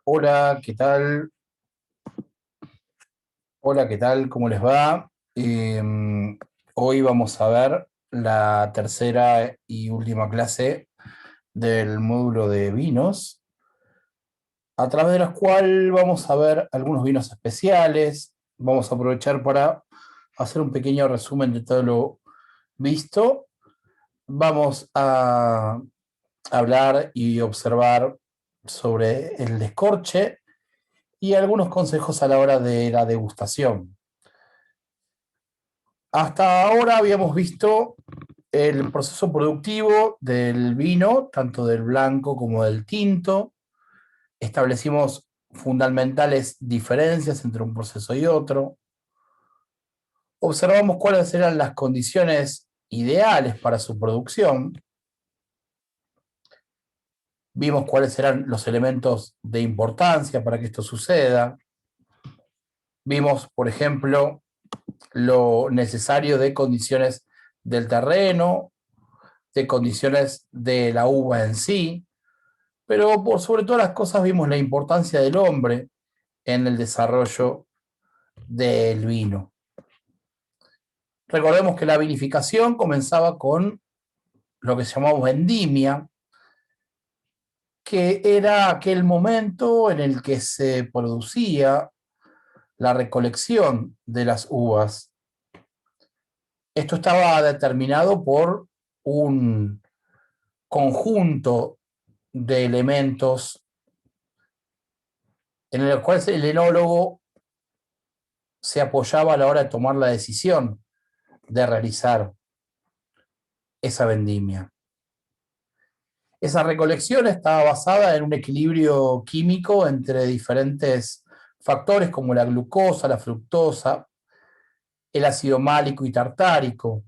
Hola, ¿qué tal? Hola, ¿qué tal? ¿Cómo les va? Hoy vamos a ver la tercera y última clase del módulo de vinos, a través de la cual vamos a ver algunos vinos especiales. Vamos a aprovechar para hacer un pequeño resumen de todo lo visto. Vamos a hablar y observar sobre el descorche y algunos consejos a la hora de la degustación. Hasta ahora habíamos visto el proceso productivo del vino, tanto del blanco como del tinto. Establecimos fundamentales diferencias entre un proceso y otro. Observamos cuáles eran las condiciones ideales para su producción. Vimos cuáles eran los elementos de importancia para que esto suceda. Vimos, por ejemplo, lo necesario de condiciones del terreno, de condiciones de la uva en sí, pero por sobre todas las cosas vimos la importancia del hombre en el desarrollo del vino. Recordemos que la vinificación comenzaba con lo que llamamos vendimia, que era aquel momento en el que se producía la recolección de las uvas. Esto estaba determinado por un conjunto de elementos en el cual el enólogo se apoyaba a la hora de tomar la decisión de realizar esa vendimia. Esa recolección estaba basada en un equilibrio químico entre diferentes factores como la glucosa, la fructosa, el ácido málico y tartárico.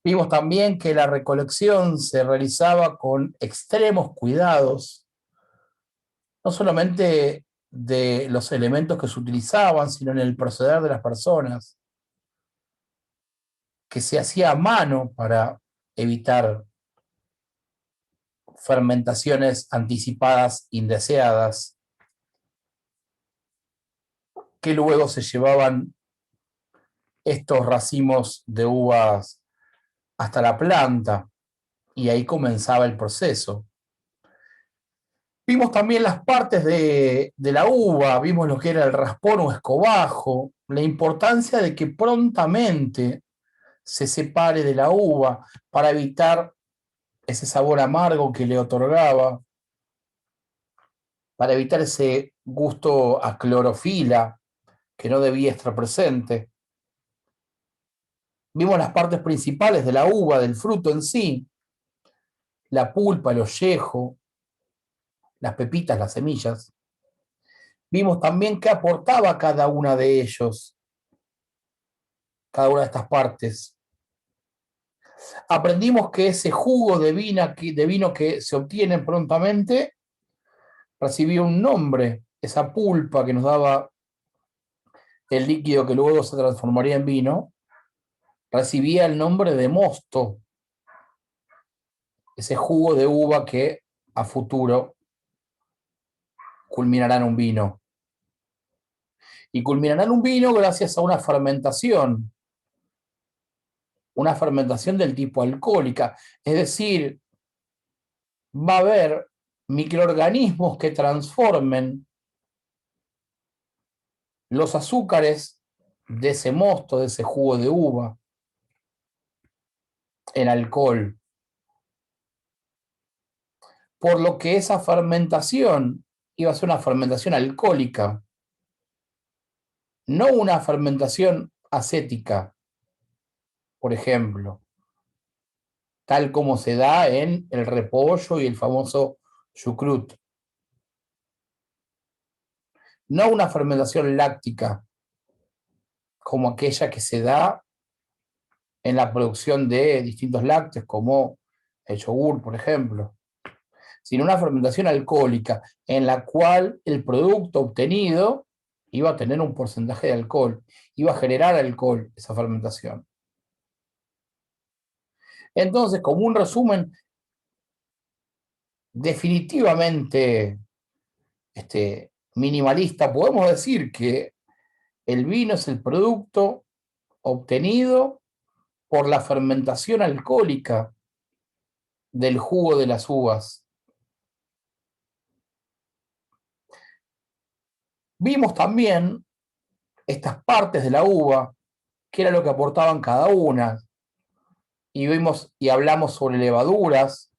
Vimos también que la recolección se realizaba con extremos cuidados, no solamente de los elementos que se utilizaban, sino en el proceder de las personas, que se hacía a mano para evitar fermentaciones anticipadas indeseadas, que luego se llevaban estos racimos de uvas hasta la planta y ahí comenzaba el proceso. Vimos también las partes de la uva, vimos lo que era el raspón o escobajo, la importancia de que prontamente se separe de la uva para evitar ese sabor amargo que le otorgaba, para evitar ese gusto a clorofila que no debía estar presente. Vimos las partes principales de la uva, del fruto en sí, la pulpa, el ollejo, las pepitas, las semillas. Vimos también qué aportaba cada una de ellos, cada una de estas partes. Aprendimos que ese jugo de vino que se obtiene prontamente recibía un nombre, esa pulpa que nos daba el líquido que luego se transformaría en vino, recibía el nombre de mosto, ese jugo de uva que a futuro culminará en un vino. Y culminará en un vino gracias a una fermentación del tipo alcohólica. Es decir, va a haber microorganismos que transformen los azúcares de ese mosto, de ese jugo de uva, en alcohol. Por lo que esa fermentación iba a ser una fermentación alcohólica, no una fermentación acética, por ejemplo, tal como se da en el repollo y el famoso chucrut. No una fermentación láctica, como aquella que se da en la producción de distintos lácteos, como el yogur, por ejemplo, sino una fermentación alcohólica en la cual el producto obtenido iba a tener un porcentaje de alcohol, iba a generar alcohol esa fermentación. Entonces, como un resumen definitivamente minimalista, podemos decir que el vino es el producto obtenido por la fermentación alcohólica del jugo de las uvas. Vimos también estas partes de la uva, qué era lo que aportaban cada una, y vimos y hablamos sobre levaduras,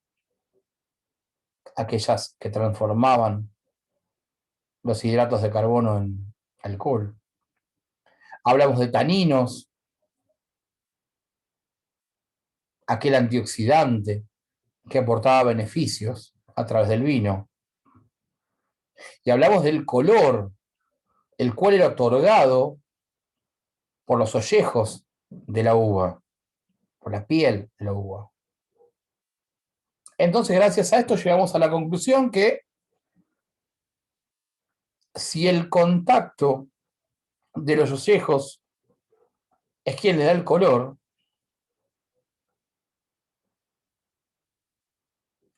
aquellas que transformaban los hidratos de carbono en alcohol. Hablamos de taninos, aquel antioxidante que aportaba beneficios a través del vino. Y hablamos del color, el cual era otorgado por los ollejos de la uva, por la piel de la uva. Entonces, gracias a esto llegamos a la conclusión que si el contacto de los ollejos es quien le da el color,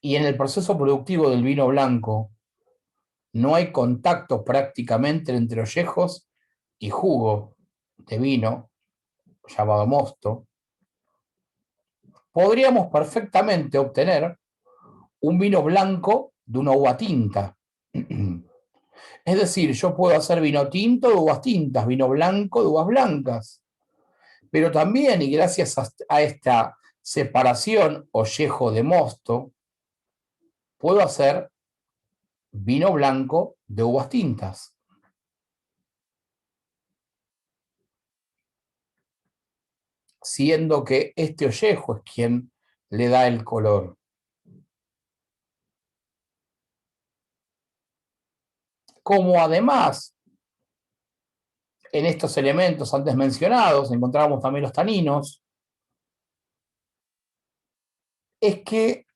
y en el proceso productivo del vino blanco no hay contacto prácticamente entre ollejos y jugo de vino, llamado mosto, podríamos perfectamente obtener un vino blanco de una uva tinta. Es decir, yo puedo hacer vino tinto de uvas tintas, vino blanco de uvas blancas, pero también, y gracias a esta separación ollejo de mosto, puedo hacer vino blanco de uvas tintas. Siendo que este ollejo es quien le da el color. Como además en estos elementos antes mencionados encontrábamos también los taninos, es que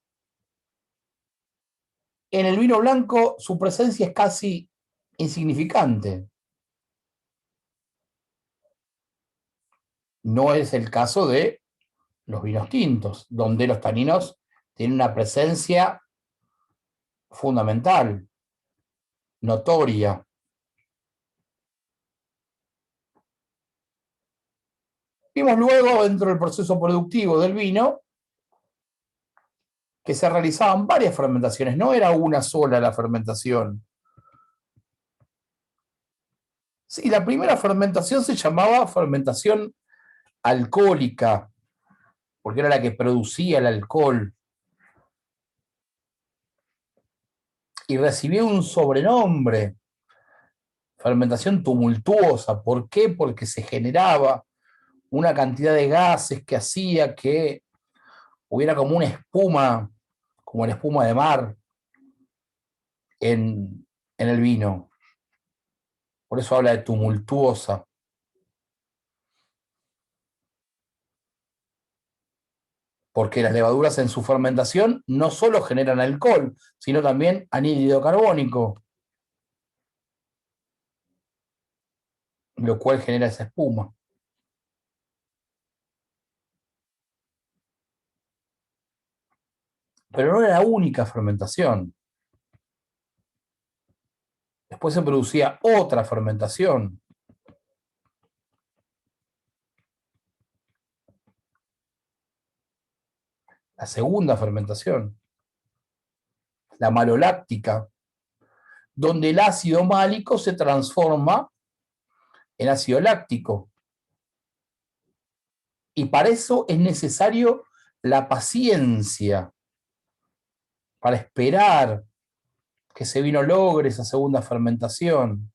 en el vino blanco su presencia es casi insignificante. No es el caso de los vinos tintos, donde los taninos tienen una presencia fundamental, notoria. Vimos luego, dentro del proceso productivo del vino, que se realizaban varias fermentaciones, no era una sola la fermentación. Sí, la primera fermentación se llamaba fermentación alcohólica, porque era la que producía el alcohol. Y recibió un sobrenombre, fermentación tumultuosa. ¿Por qué? Porque se generaba una cantidad de gases que hacía que hubiera como una espuma, como la espuma de mar en el vino. Por eso habla de tumultuosa. Porque las levaduras en su fermentación no solo generan alcohol, sino también anhídrido carbónico, lo cual genera esa espuma. Pero no era la única fermentación. Después se producía otra fermentación. La segunda fermentación, la maloláctica, donde el ácido málico se transforma en ácido láctico. Y para eso es necesario la paciencia, para esperar que ese vino logre esa segunda fermentación.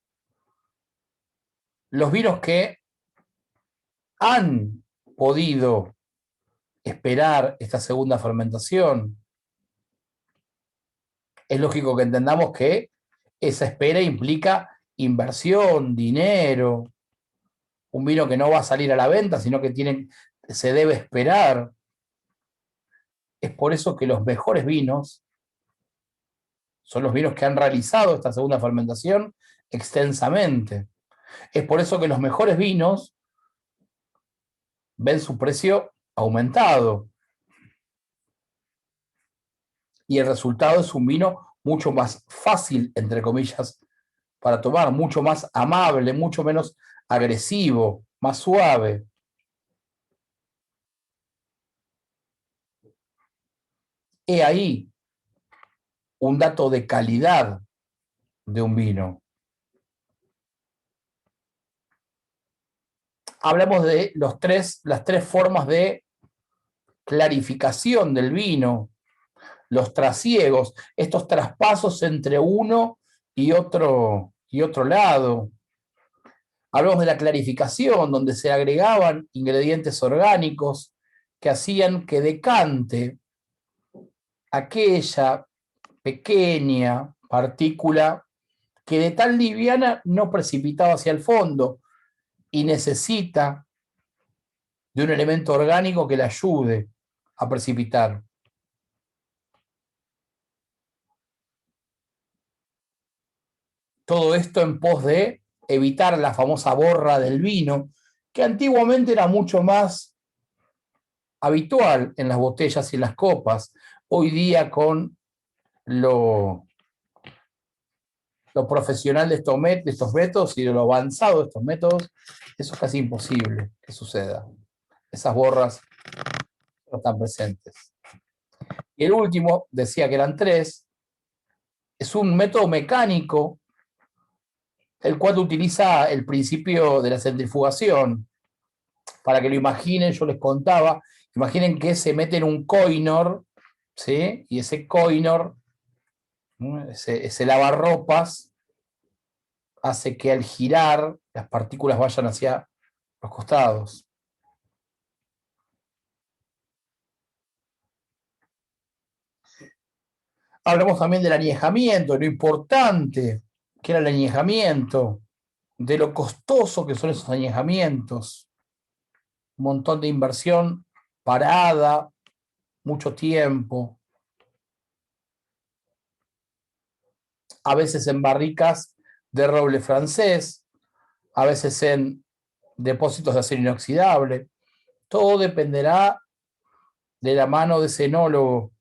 Los vinos que han podido esperar esta segunda fermentación, es lógico que entendamos que esa espera implica inversión, dinero, un vino que no va a salir a la venta, sino que se debe esperar. Es por eso que los mejores vinos son los vinos que han realizado esta segunda fermentación extensamente. Es por eso que los mejores vinos ven su precio aumentado. Y el resultado es un vino mucho más fácil, entre comillas, para tomar, mucho más amable, mucho menos agresivo, más suave. He ahí un dato de calidad de un vino. Hablamos de las tres formas de clarificación del vino, los trasiegos, estos traspasos entre uno y otro lado. Hablamos de la clarificación, donde se agregaban ingredientes orgánicos que hacían que decante aquella pequeña partícula que de tan liviana no precipitaba hacia el fondo y necesita de un elemento orgánico que le ayude a precipitar. Todo esto en pos de evitar la famosa borra del vino, que antiguamente era mucho más habitual en las botellas y en las copas. Hoy día con lo profesional de estos métodos y de lo avanzado de estos métodos, eso es casi imposible que suceda. Esas borras no están presentes. Y el último, decía que eran tres, es un método mecánico, el cual utiliza el principio de la centrifugación. Para que lo imaginen, yo les contaba, imaginen que se mete en un coinor, ¿sí? Y ese coinor, ¿no? ese lavarropas, hace que al girar las partículas vayan hacia los costados. Hablamos también del añejamiento, de lo importante que era el añejamiento, de lo costoso que son esos añejamientos. Un montón de inversión parada, mucho tiempo, a veces en barricas de roble francés, a veces en depósitos de acero inoxidable. Todo dependerá de la mano de ese enólogo,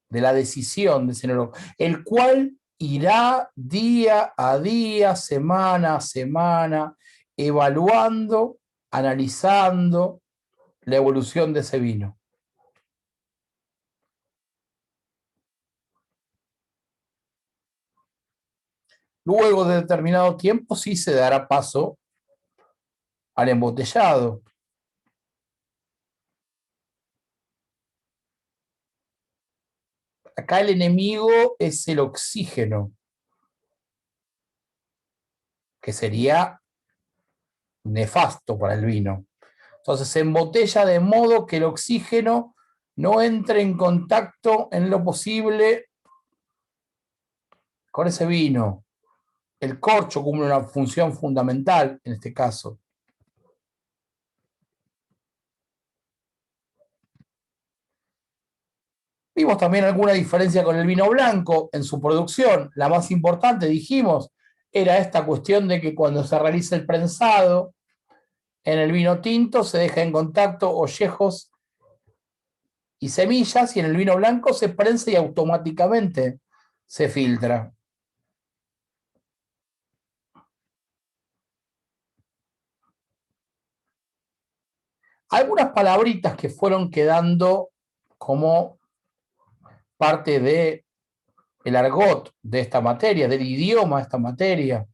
de la decisión de ese enólogo, el cual irá día a día, semana a semana, evaluando, analizando la evolución de ese vino. Luego de determinado tiempo sí se dará paso al embotellado. Acá el enemigo es el oxígeno, que sería nefasto para el vino. Entonces se embotella de modo que el oxígeno no entre en contacto en lo posible con ese vino. El corcho cumple una función fundamental en este caso. Vimos también alguna diferencia con el vino blanco en su producción. La más importante, dijimos, era esta cuestión de que cuando se realiza el prensado en el vino tinto se deja en contacto ollejos y semillas, y en el vino blanco se prensa y automáticamente se filtra. Algunas palabritas que fueron quedando como parte de el argot de esta materia, del idioma de esta materia.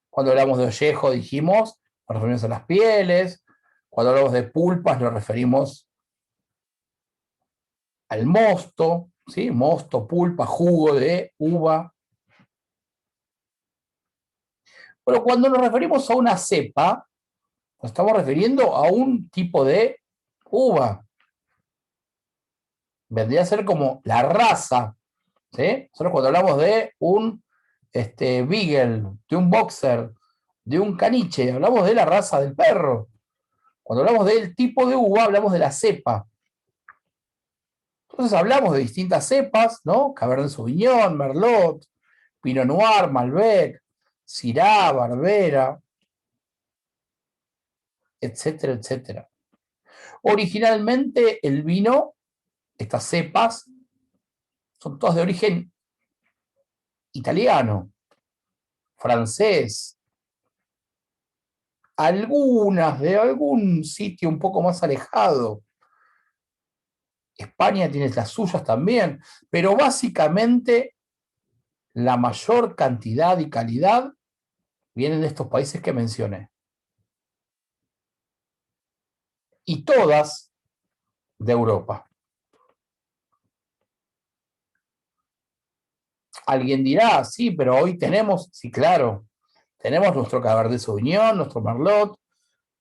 Cuando hablamos de ollejo dijimos, nos referimos a las pieles. Cuando hablamos de pulpas nos referimos al mosto, ¿sí? Mosto, pulpa, jugo de uva. Pero cuando nos referimos a una cepa, nos estamos refiriendo a un tipo de uva. Vendría a ser como la raza, ¿sí? Nosotros cuando hablamos de un beagle, de un boxer, de un caniche, hablamos de la raza del perro. Cuando hablamos del tipo de uva, hablamos de la cepa. Entonces hablamos de distintas cepas, ¿no? Cabernet Sauvignon, Merlot, Pinot Noir, Malbec, Syrah, Barbera, etcétera, etcétera. Originalmente el vino, estas cepas, son todas de origen italiano, francés, algunas de algún sitio un poco más alejado. España tiene las suyas también, pero básicamente la mayor cantidad y calidad vienen de estos países que mencioné. Y todas de Europa. Alguien dirá, sí, pero hoy tenemos, sí, claro, tenemos nuestro Cabernet Sauvignon, nuestro Merlot,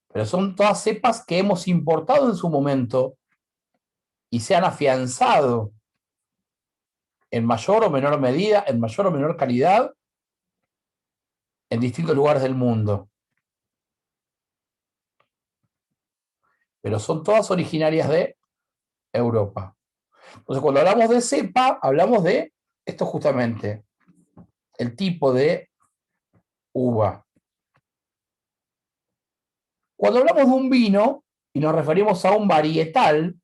pero son todas cepas que hemos importado en su momento y se han afianzado en mayor o menor medida, en mayor o menor calidad, en distintos lugares del mundo. Pero son todas originarias de Europa. Entonces, cuando hablamos de cepa, hablamos de esto justamente, el tipo de uva. Cuando hablamos de un vino y nos referimos a un varietal,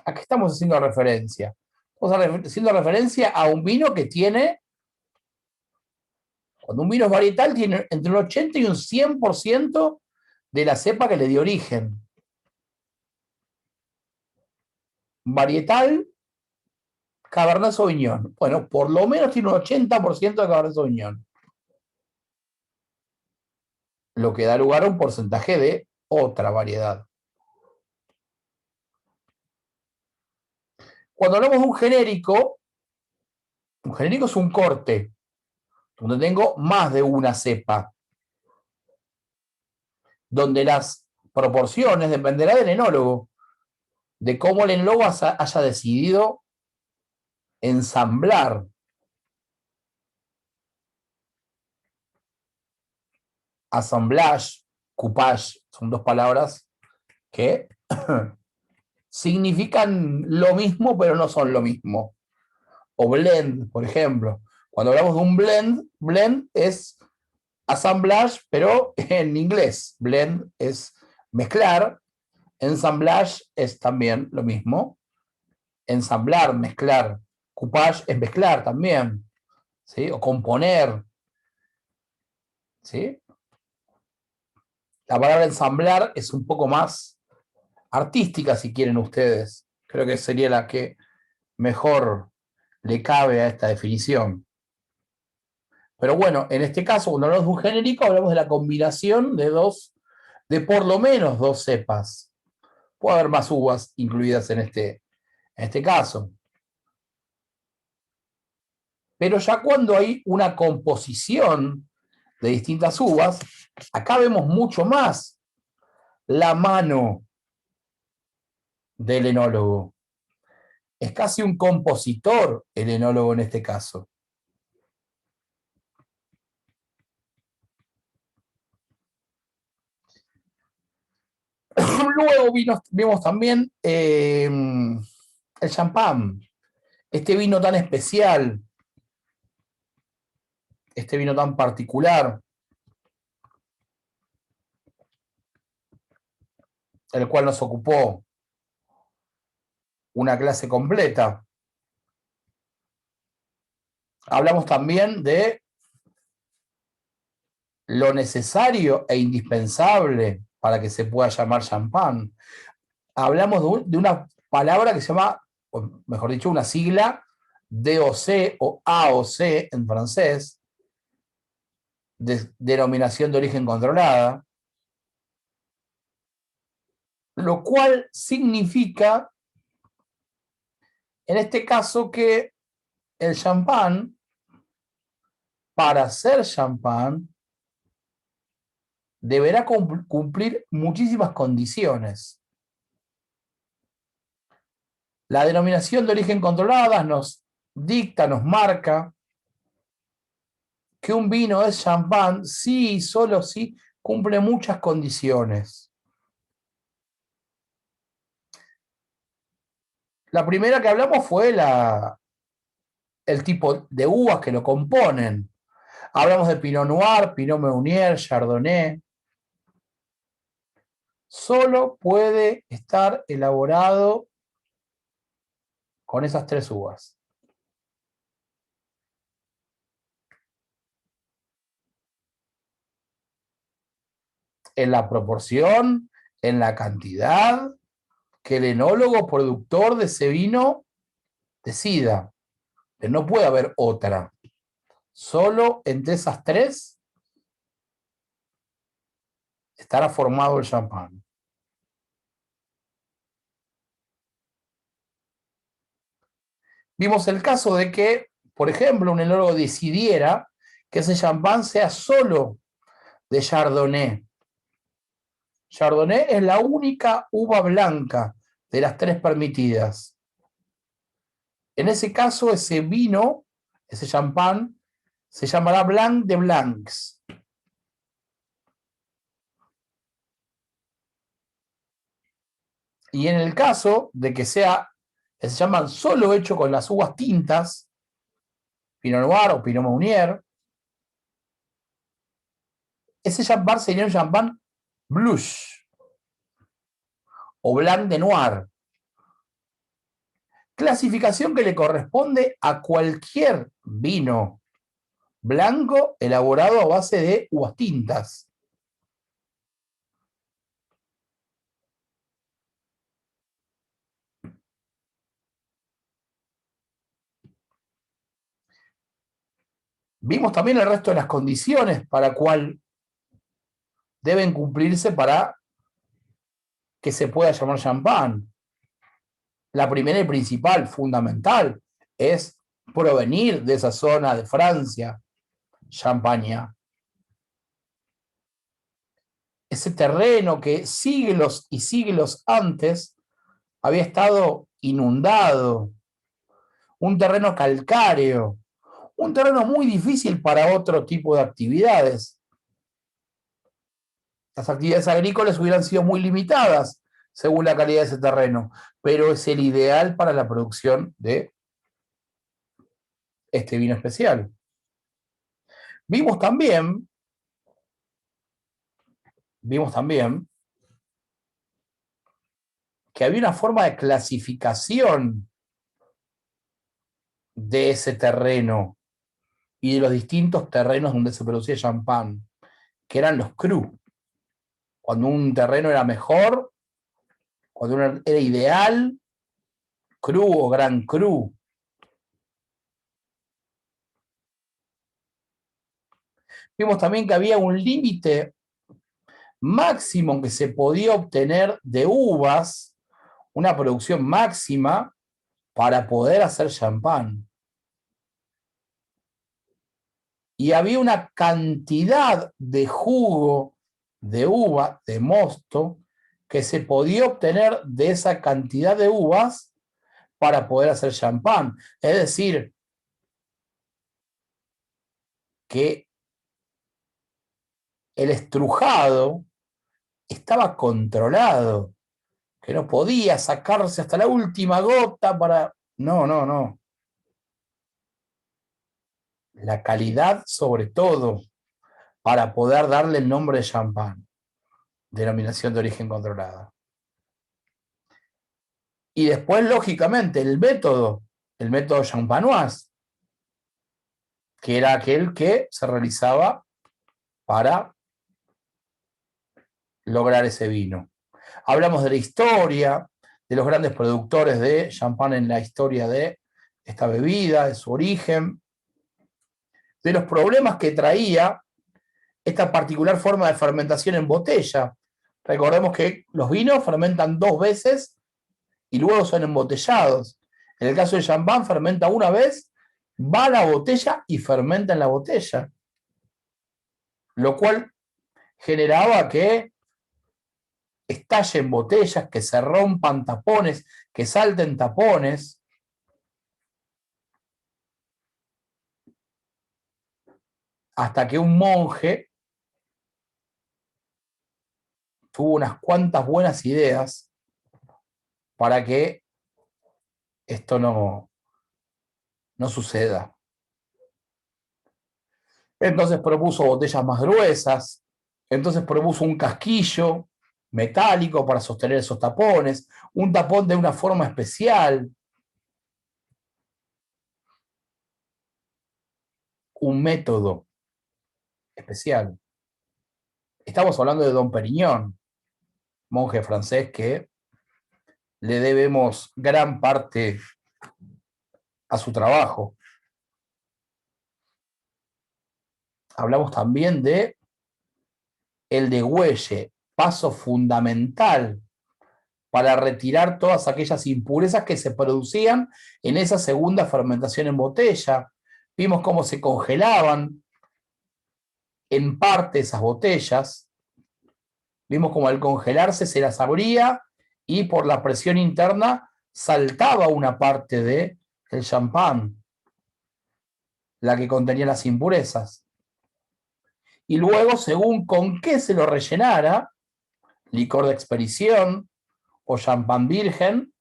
¿a qué estamos haciendo referencia? Estamos haciendo referencia a un vino que tiene, cuando un vino es varietal, tiene entre un 80 y un 100% de la cepa que le dio origen. Varietal, Cabernet Sauvignon. Bueno, por lo menos tiene un 80% de Cabernet Sauvignon. Lo que da lugar a un porcentaje de otra variedad. Cuando hablamos de un genérico es un corte, donde tengo más de una cepa, donde las proporciones dependerá del enólogo, de cómo el enólogo haya decidido ensamblar. Assemblage, coupage, son dos palabras que significan lo mismo, pero no son lo mismo. O blend, por ejemplo. Cuando hablamos de un blend es assemblage, pero en inglés. Blend es mezclar. Ensamblage es también lo mismo. Ensamblar, mezclar. Coupage es mezclar también. ¿Sí? O componer. ¿Sí? La palabra ensamblar es un poco más artística, si quieren ustedes. Creo que sería la que mejor le cabe a esta definición. Pero bueno, en este caso, cuando hablamos de un genérico, hablamos de la combinación de por lo menos dos cepas. Puede haber más uvas incluidas en este caso. Pero ya cuando hay una composición de distintas uvas, acá vemos mucho más la mano del enólogo. Es casi un compositor el enólogo en este caso. Luego vimos también el champán, este vino tan especial, este vino tan particular, el cual nos ocupó una clase completa. Hablamos también de lo necesario e indispensable para que se pueda llamar champán. Hablamos de una palabra que se llama, o mejor dicho, una sigla DOC o AOC en francés, denominación de origen controlada, lo cual significa, en este caso, que el champán, para ser champán, deberá cumplir muchísimas condiciones. La denominación de origen controlada nos dicta, nos marca que un vino es champán si y solo si cumple muchas condiciones. La primera que hablamos fue el tipo de uvas que lo componen. Hablamos de Pinot Noir, Pinot Meunier, Chardonnay. Solo puede estar elaborado con esas tres uvas. en la proporción, en la cantidad que el enólogo productor de ese vino decida. Que no puede haber otra. Solo entre esas tres estará formado el champán. Vimos el caso de que, por ejemplo, un enólogo decidiera que ese champán sea solo de Chardonnay. Chardonnay es la única uva blanca de las tres permitidas. En ese caso, ese vino, ese champán, se llamará Blanc de Blancs. Y en el caso de que sea, se llaman solo hecho con las uvas tintas, Pinot Noir o Pinot Meunier, ese champán sería un champán blush o Blanc de Noir. Clasificación que le corresponde a cualquier vino blanco elaborado a base de uvas tintas. Vimos también el resto de las condiciones para cuál deben cumplirse para que se pueda llamar champán. La primera y principal, fundamental, es provenir de esa zona de Francia, Champaña. Ese terreno que siglos y siglos antes había estado inundado, un terreno calcáreo, un terreno muy difícil para otro tipo de actividades. Las actividades agrícolas hubieran sido muy limitadas según la calidad de ese terreno, pero es el ideal para la producción de este vino especial. Vimos también que había una forma de clasificación de ese terreno y de los distintos terrenos donde se producía champán, que eran los crus. Cuando un terreno era mejor, cuando era ideal, cru o gran cru. Vimos también que había un límite máximo que se podía obtener de uvas, una producción máxima para poder hacer champán. Y había una cantidad de jugo de uva, de mosto, que se podía obtener de esa cantidad de uvas para poder hacer champán. Es decir, que el estrujado estaba controlado, que no podía sacarse hasta la última gota para... No, no, no. La calidad sobre todo para poder darle el nombre de champán, denominación de origen controlada. Y después, lógicamente, el método champanoise, que era aquel que se realizaba para lograr ese vino. Hablamos de la historia, de los grandes productores de champán en la historia de esta bebida, de su origen, de los problemas que traía esta particular forma de fermentación en botella. Recordemos que los vinos fermentan 2 veces y luego son embotellados. En el caso del champán, fermenta una vez, va a la botella y fermenta en la botella. Lo cual generaba que estallen botellas, que se rompan tapones, que salten tapones. Hasta que un monje tuvo unas cuantas buenas ideas para que esto no suceda. Entonces propuso botellas más gruesas, entonces propuso un casquillo metálico para sostener esos tapones, un tapón de una forma especial, un método especial. Estamos hablando de Dom Perignon, monje francés que le debemos gran parte a su trabajo. Hablamos también de el degüelle, paso fundamental para retirar todas aquellas impurezas que se producían en esa segunda fermentación en botella. Vimos cómo se congelaban en parte esas botellas. Vimos cómo al congelarse se las abría y por la presión interna saltaba una parte del champán, la que contenía las impurezas. Y luego, según con qué se lo rellenara, licor de expedición o champán virgen,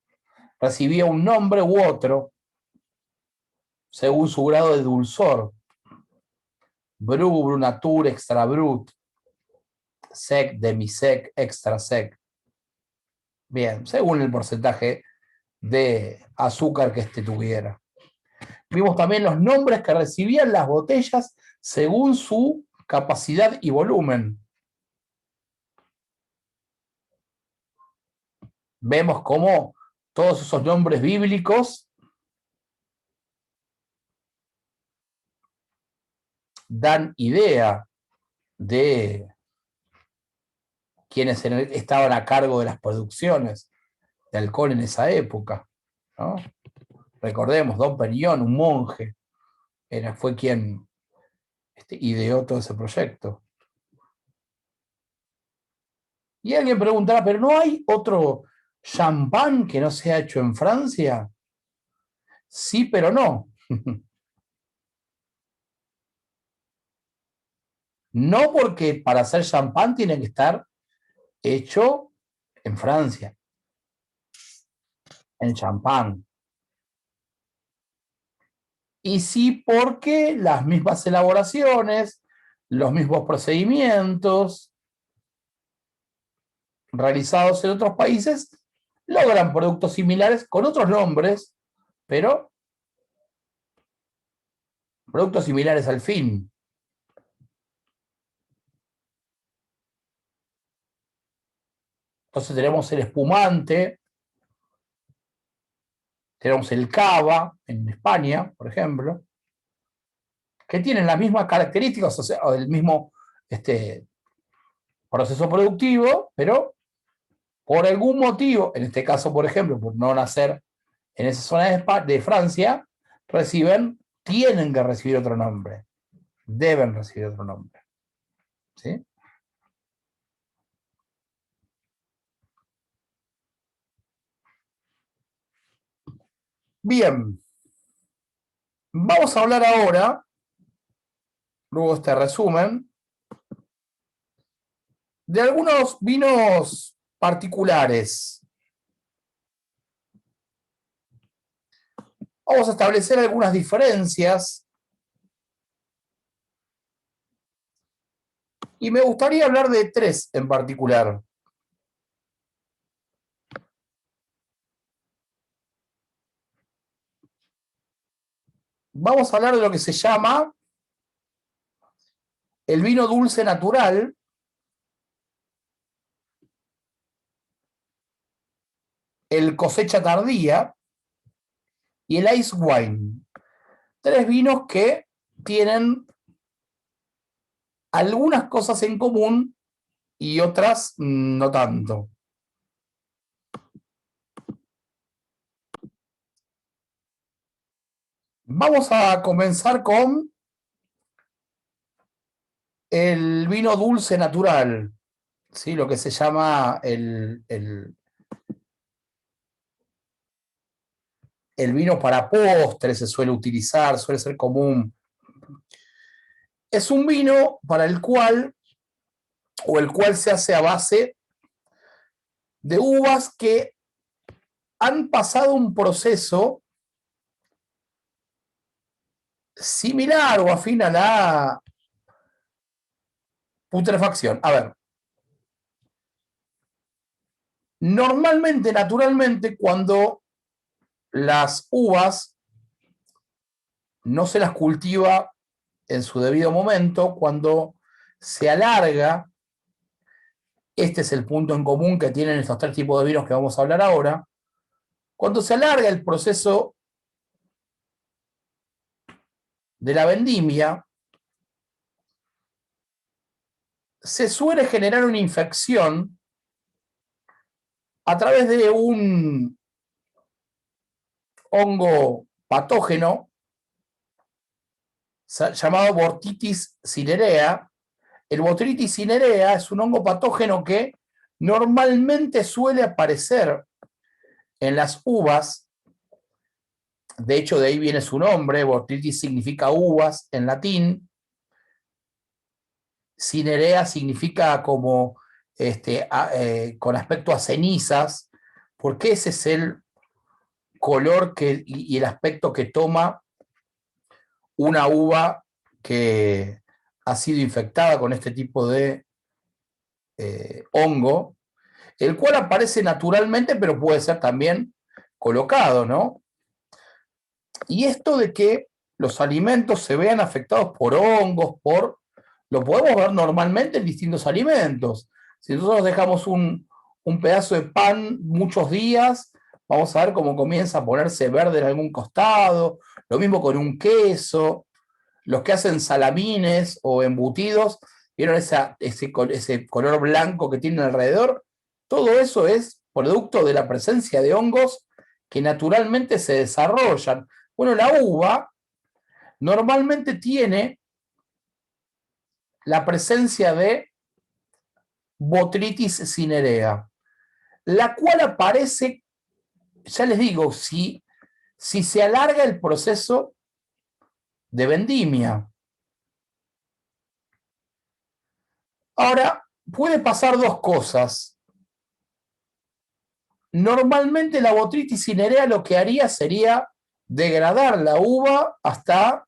recibía un nombre u otro según su grado de dulzor. Brut, Brut Nature, Extra Brut, Sec, Demi-Sec, Extra Sec. Bien, según el porcentaje de azúcar que tuviera. Vimos también los nombres que recibían las botellas según su capacidad y volumen. Vemos cómo todos esos nombres bíblicos dan idea de quienes estaban a cargo de las producciones de alcohol en esa época, ¿no? Recordemos, Dom Perignon, un monje, fue quien ideó todo ese proyecto. Y alguien preguntará, ¿pero no hay otro champán que no se ha hecho en Francia? Sí, pero no. No porque para hacer champán tiene que estar hecho en Francia, en champán. Y sí porque las mismas elaboraciones, los mismos procedimientos realizados en otros países logran productos similares con otros nombres, pero productos similares al fin. Entonces tenemos el espumante, tenemos el cava en España, por ejemplo, que tienen las mismas características, o sea, el mismo proceso productivo, pero por algún motivo, en este caso, por ejemplo, por no nacer en esa zona de Francia, tienen que recibir otro nombre, deben recibir otro nombre. ¿Sí? Bien, vamos a hablar ahora, luego de este resumen, de algunos vinos particulares. Vamos a establecer algunas diferencias y me gustaría hablar de tres en particular. Vamos a hablar de lo que se llama el vino dulce natural, el cosecha tardía y el ice wine. Tres vinos que tienen algunas cosas en común y otras no tanto. Vamos a comenzar con el vino dulce natural, ¿sí? Lo que se llama el vino para postre, se suele utilizar, suele ser común. Es un vino para el cual se hace a base de uvas que han pasado un proceso similar o afín a la putrefacción. A ver, normalmente, naturalmente, cuando las uvas no se las cultiva en su debido momento, cuando se alarga este es el punto en común que tienen estos tres tipos de vinos que vamos a hablar ahora, cuando se alarga el proceso de la vendimia, se suele generar una infección a través de un hongo patógeno llamado Botrytis cinerea. El Botrytis cinerea es un hongo patógeno que normalmente suele aparecer en las uvas. De hecho, de ahí viene su nombre. Botrytis significa uvas en latín. Cinerea significa como con aspecto a cenizas, porque ese es el color y el aspecto que toma una uva que ha sido infectada con este tipo de hongo, el cual aparece naturalmente, pero puede ser también colocado, ¿no? Y esto de que los alimentos se vean afectados por hongos, lo podemos ver normalmente en distintos alimentos. Si nosotros dejamos un pedazo de pan muchos días, vamos a ver cómo comienza a ponerse verde en algún costado. Lo mismo con un queso. Los que hacen salamines o embutidos, ¿vieron ese color blanco que tienen alrededor? Todo eso es producto de la presencia de hongos que naturalmente se desarrollan. Bueno, la uva normalmente tiene la presencia de Botrytis cinerea, la cual aparece, ya les digo, si se alarga el proceso de vendimia. Ahora, puede pasar dos cosas. Normalmente la Botrytis cinerea lo que haría sería degradar la uva hasta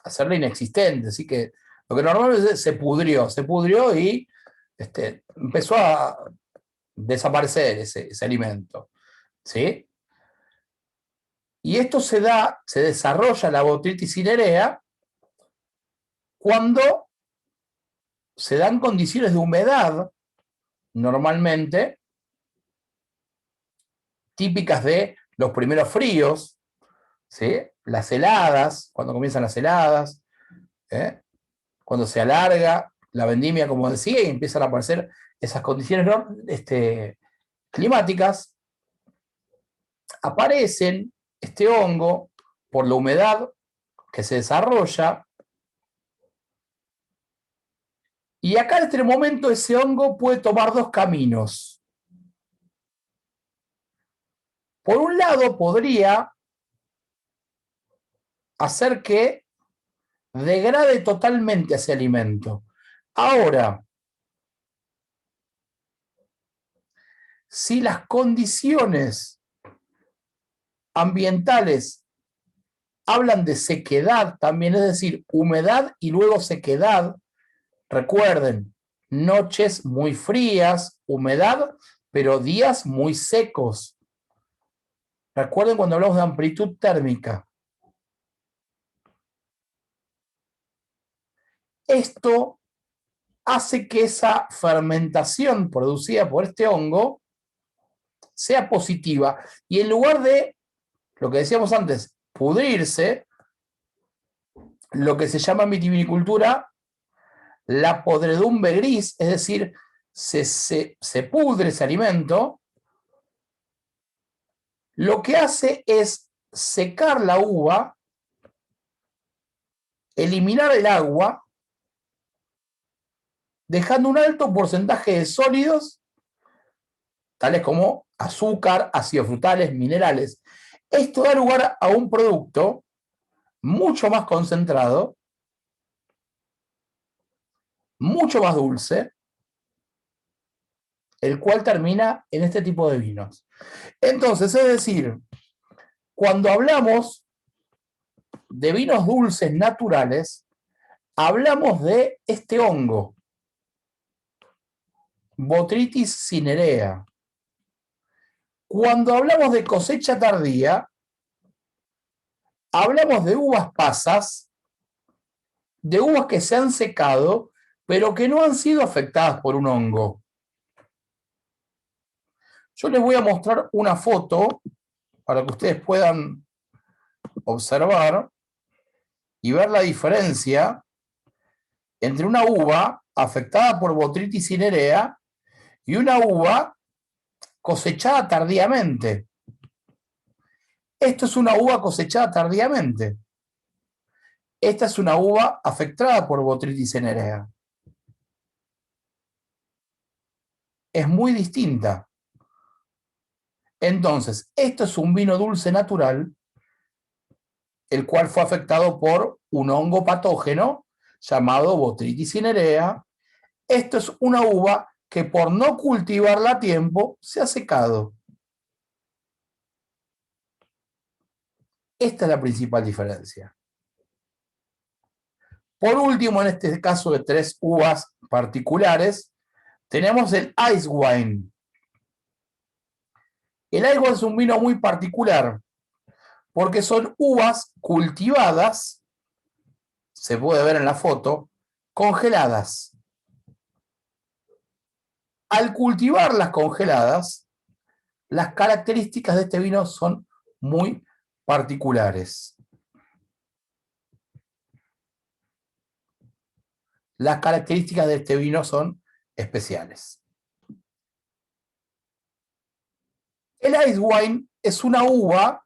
hacerla inexistente. Así que lo que normalmente se pudrió y empezó a desaparecer ese alimento. ¿Sí? Y esto se desarrolla la Botrytis cinerea cuando se dan condiciones de humedad, normalmente, típicas de los primeros fríos, ¿sí? Las heladas, cuando comienzan las heladas, ¿eh? Cuando se alarga la vendimia, como decía, y empiezan a aparecer esas condiciones climáticas, aparecen este hongo por la humedad que se desarrolla. Y acá en este momento ese hongo puede tomar dos caminos. Por un lado, podría hacer que degrade totalmente ese alimento. Ahora, si las condiciones ambientales hablan de sequedad también, es decir, humedad y luego sequedad, recuerden, noches muy frías, humedad, pero días muy secos. Recuerden cuando hablamos de amplitud térmica. Esto hace que esa fermentación producida por este hongo sea positiva. Y en lugar de, lo que decíamos antes, pudrirse, lo que se llama en vitivinicultura la podredumbre gris, es decir, se pudre ese alimento, lo que hace es secar la uva, eliminar el agua, dejando un alto porcentaje de sólidos, tales como azúcar, ácidos frutales, minerales. Esto da lugar a un producto mucho más concentrado, mucho más dulce, el cual termina en este tipo de vinos. Entonces, es decir, cuando hablamos de vinos dulces naturales, hablamos de este hongo, Botrytis cinerea. Cuando hablamos de cosecha tardía, hablamos de uvas pasas, de uvas que se han secado, pero que no han sido afectadas por un hongo. Yo les voy a mostrar una foto para que ustedes puedan observar y ver la diferencia entre una uva afectada por Botrytis cinerea y una uva cosechada tardíamente. Esto es una uva cosechada tardíamente. Esta es una uva afectada por Botrytis cinerea. Es muy distinta. Entonces, esto es un vino dulce natural, el cual fue afectado por un hongo patógeno llamado Botrytis cinerea. Esto es una uva que por no cultivarla a tiempo se ha secado. Esta es la principal diferencia. Por último, en este caso de 3 uvas particulares, tenemos el Ice Wine. El Ice Wine es un vino muy particular porque son uvas cultivadas, se puede ver en la foto, congeladas. Al cultivarlas congeladas, las características de este vino son muy particulares. Las características de este vino son especiales. El Ice Wine es una uva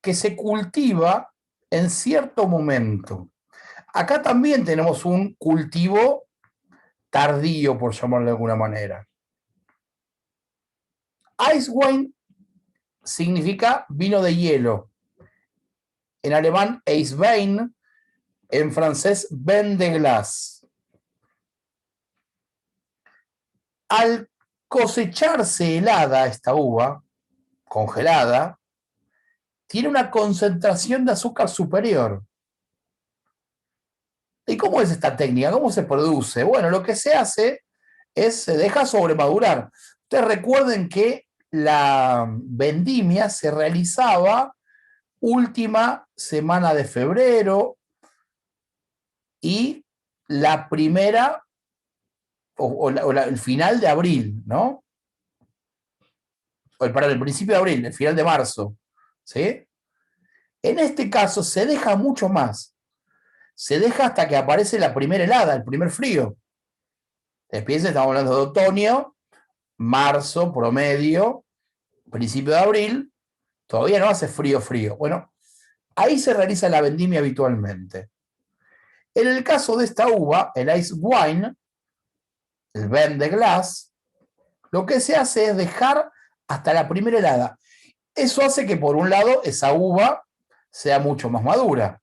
que se cultiva en cierto momento. Acá también tenemos un cultivo tardío, por llamarlo de alguna manera. Ice Wine significa vino de hielo. En alemán, Eiswein, en francés, vin de glace. Al cosecharse helada esta uva, congelada, tiene una concentración de azúcar superior. ¿Y cómo es esta técnica? ¿Cómo se produce? Bueno, lo que se hace es se deja sobremadurar. Ustedes recuerden que la vendimia se realizaba última semana de febrero y la primera el final de abril, ¿no? Perdón, el principio de abril, el final de marzo, ¿sí? En este caso se deja mucho más. Se deja hasta que aparece la primera helada, el primer frío. Estamos hablando de otoño, marzo, promedio, principio de abril, todavía no hace frío, frío. Bueno, ahí se realiza la vendimia habitualmente. En el caso de esta uva, el Ice Wine, el vin de glace, lo que se hace es dejar hasta la primera helada. Eso hace que, por un lado, esa uva sea mucho más madura.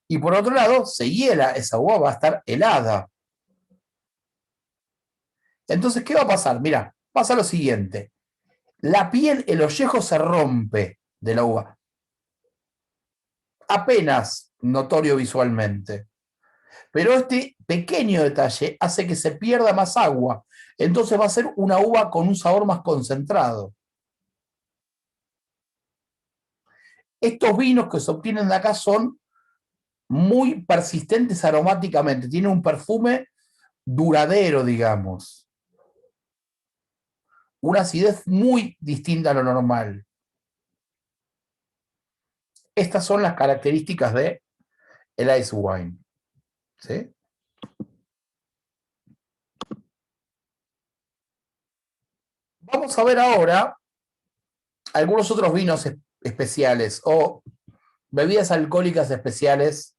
Y por otro lado, se hiela, esa uva va a estar helada. Entonces, ¿qué va a pasar? Mira, pasa lo siguiente. La piel, el ollejo se rompe de la uva. Apenas notorio visualmente. Pero este pequeño detalle hace que se pierda más agua. Entonces va a ser una uva con un sabor más concentrado. Estos vinos que se obtienen de acá son muy persistentes aromáticamente. Tienen un perfume duradero, digamos. Una acidez muy distinta a lo normal. Estas son las características de el Ice Wine. ¿Sí? Vamos a ver ahora algunos otros vinos especiales o bebidas alcohólicas especiales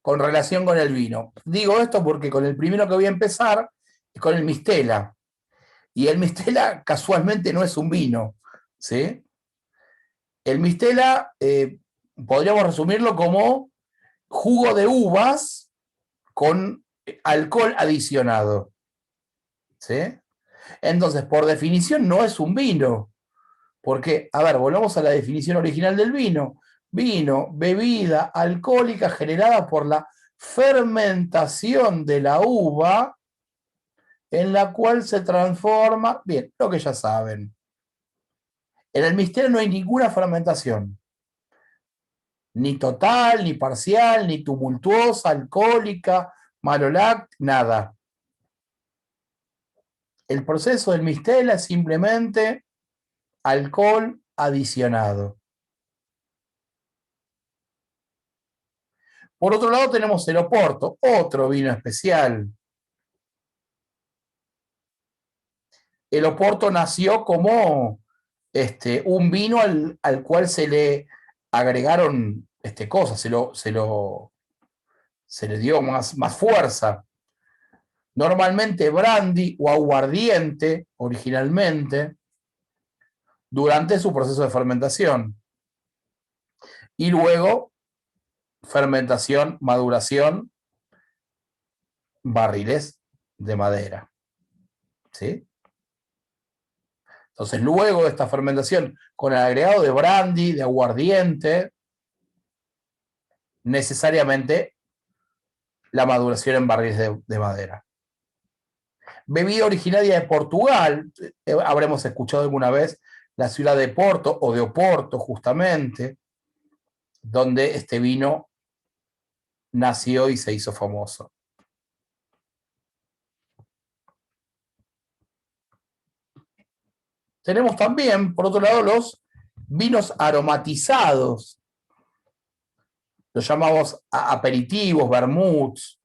con relación con el vino. Digo esto porque con el primero que voy a empezar es con el Mistela. Y el Mistela casualmente no es un vino, ¿sí? El Mistela podríamos resumirlo como jugo de uvas con alcohol adicionado, ¿sí? Entonces, por definición, no es un vino. Porque, a ver, volvamos a la definición original del vino. Vino, bebida alcohólica generada por la fermentación de la uva en la cual se transforma, bien, lo que ya saben. En el Mistela no hay ninguna fermentación. Ni total, ni parcial, ni tumultuosa, alcohólica, malolac, nada. El proceso del mistela es simplemente alcohol adicionado. Por otro lado tenemos el Oporto, otro vino especial. El Oporto nació como un vino al cual se le agregaron cosas, se le dio más fuerza. Normalmente brandy o aguardiente, originalmente, durante su proceso de fermentación. Y luego, fermentación, maduración, barriles de madera. ¿Sí? Entonces, luego de esta fermentación, con el agregado de brandy, de aguardiente, necesariamente la maduración en barriles de madera. Bebida originaria de Portugal, habremos escuchado alguna vez la ciudad de Porto o de Oporto, justamente, donde este vino nació y se hizo famoso. Tenemos también, por otro lado, los vinos aromatizados. Los llamamos aperitivos, vermuts.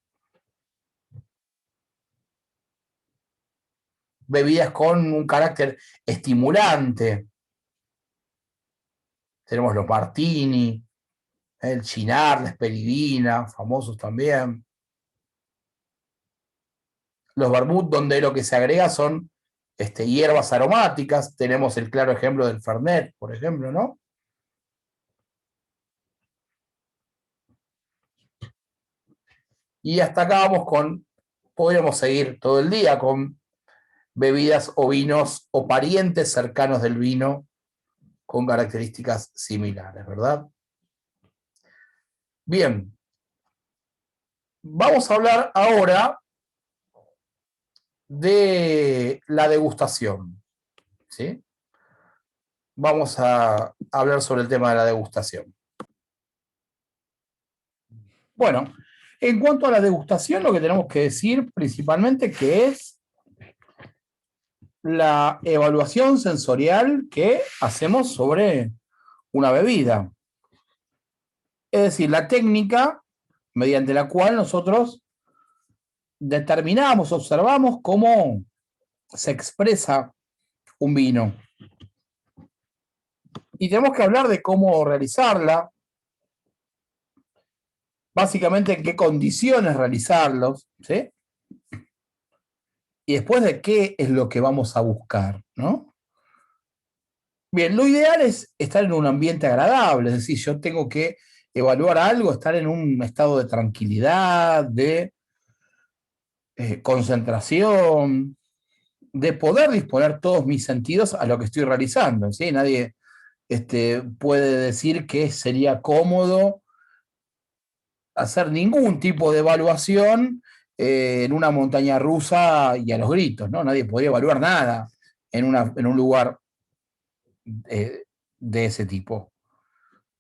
Bebidas con un carácter estimulante. Tenemos los martini, el chinar, la esperidina, famosos también. Los vermut, donde lo que se agrega son hierbas aromáticas. Tenemos el claro ejemplo del Fernet, por ejemplo, ¿no? Y hasta acá vamos podríamos seguir todo el día con bebidas o vinos o parientes cercanos del vino con características similares, ¿verdad? Bien, vamos a hablar ahora de la degustación, ¿sí? Vamos a hablar sobre el tema de la degustación. Bueno, en cuanto a la degustación, lo que tenemos que decir principalmente que es la evaluación sensorial que hacemos sobre una bebida. Es decir, la técnica mediante la cual nosotros determinamos, observamos cómo se expresa un vino. Y tenemos que hablar de cómo realizarla, básicamente en qué condiciones realizarlos, ¿sí? Y después de qué es lo que vamos a buscar, ¿no? Bien, lo ideal es estar en un ambiente agradable, es decir, yo tengo que evaluar algo, estar en un estado de tranquilidad, de concentración, de poder disponer todos mis sentidos a lo que estoy realizando, ¿sí? Nadie puede decir que sería cómodo hacer ningún tipo de evaluación en una montaña rusa y a los gritos, ¿no? Nadie podría evaluar nada en un lugar de ese tipo.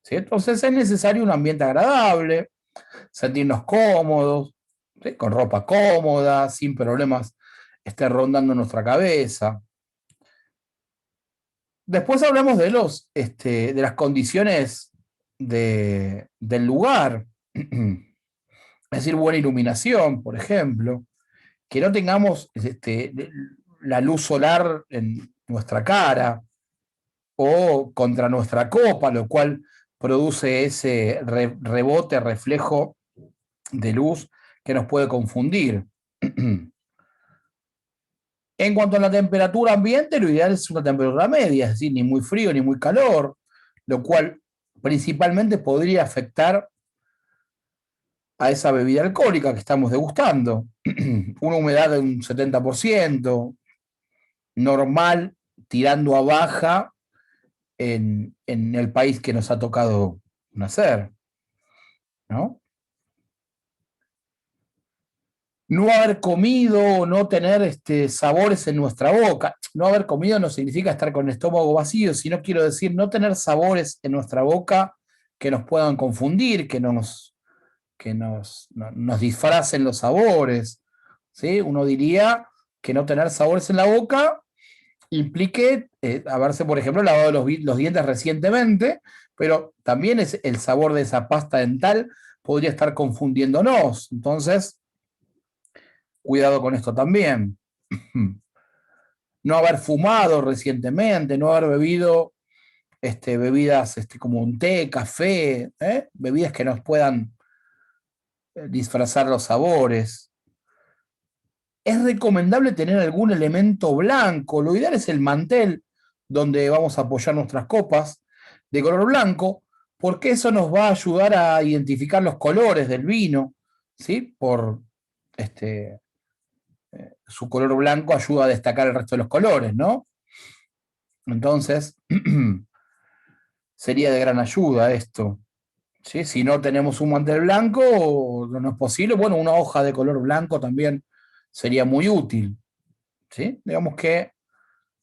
¿Sí? Entonces es necesario un ambiente agradable, sentirnos cómodos, ¿sí? Con ropa cómoda, sin problemas esté rondando nuestra cabeza. Después hablamos de las condiciones del lugar, es decir, buena iluminación, por ejemplo, que no tengamos la luz solar en nuestra cara o contra nuestra copa, lo cual produce ese rebote, reflejo de luz que nos puede confundir. En cuanto a la temperatura ambiente, lo ideal es una temperatura media, es decir, ni muy frío ni muy calor, lo cual principalmente podría afectar a esa bebida alcohólica que estamos degustando. Una humedad de un 70%, normal, tirando a baja en el país que nos ha tocado nacer, ¿no? No haber comido, no tener sabores en nuestra boca. No haber comido no significa estar con el estómago vacío, sino quiero decir no tener sabores en nuestra boca que nos puedan confundir, nos disfracen los sabores, ¿sí? Uno diría que no tener sabores en la boca implique haberse, por ejemplo, lavado los dientes recientemente, pero también el sabor de esa pasta dental podría estar confundiéndonos. Entonces, cuidado con esto también. No haber fumado recientemente, no haber bebido bebidas como un té, café, bebidas que nos puedan disfrazar los sabores. Es recomendable tener algún elemento blanco. Lo ideal es el mantel donde vamos a apoyar nuestras copas de color blanco, porque eso nos va a ayudar a identificar los colores del vino, ¿sí? Por su color blanco ayuda a destacar el resto de los colores, ¿no? Entonces, sería de gran ayuda esto. ¿Sí? Si no tenemos un mantel blanco, no es posible, bueno, una hoja de color blanco también sería muy útil. ¿Sí? Digamos que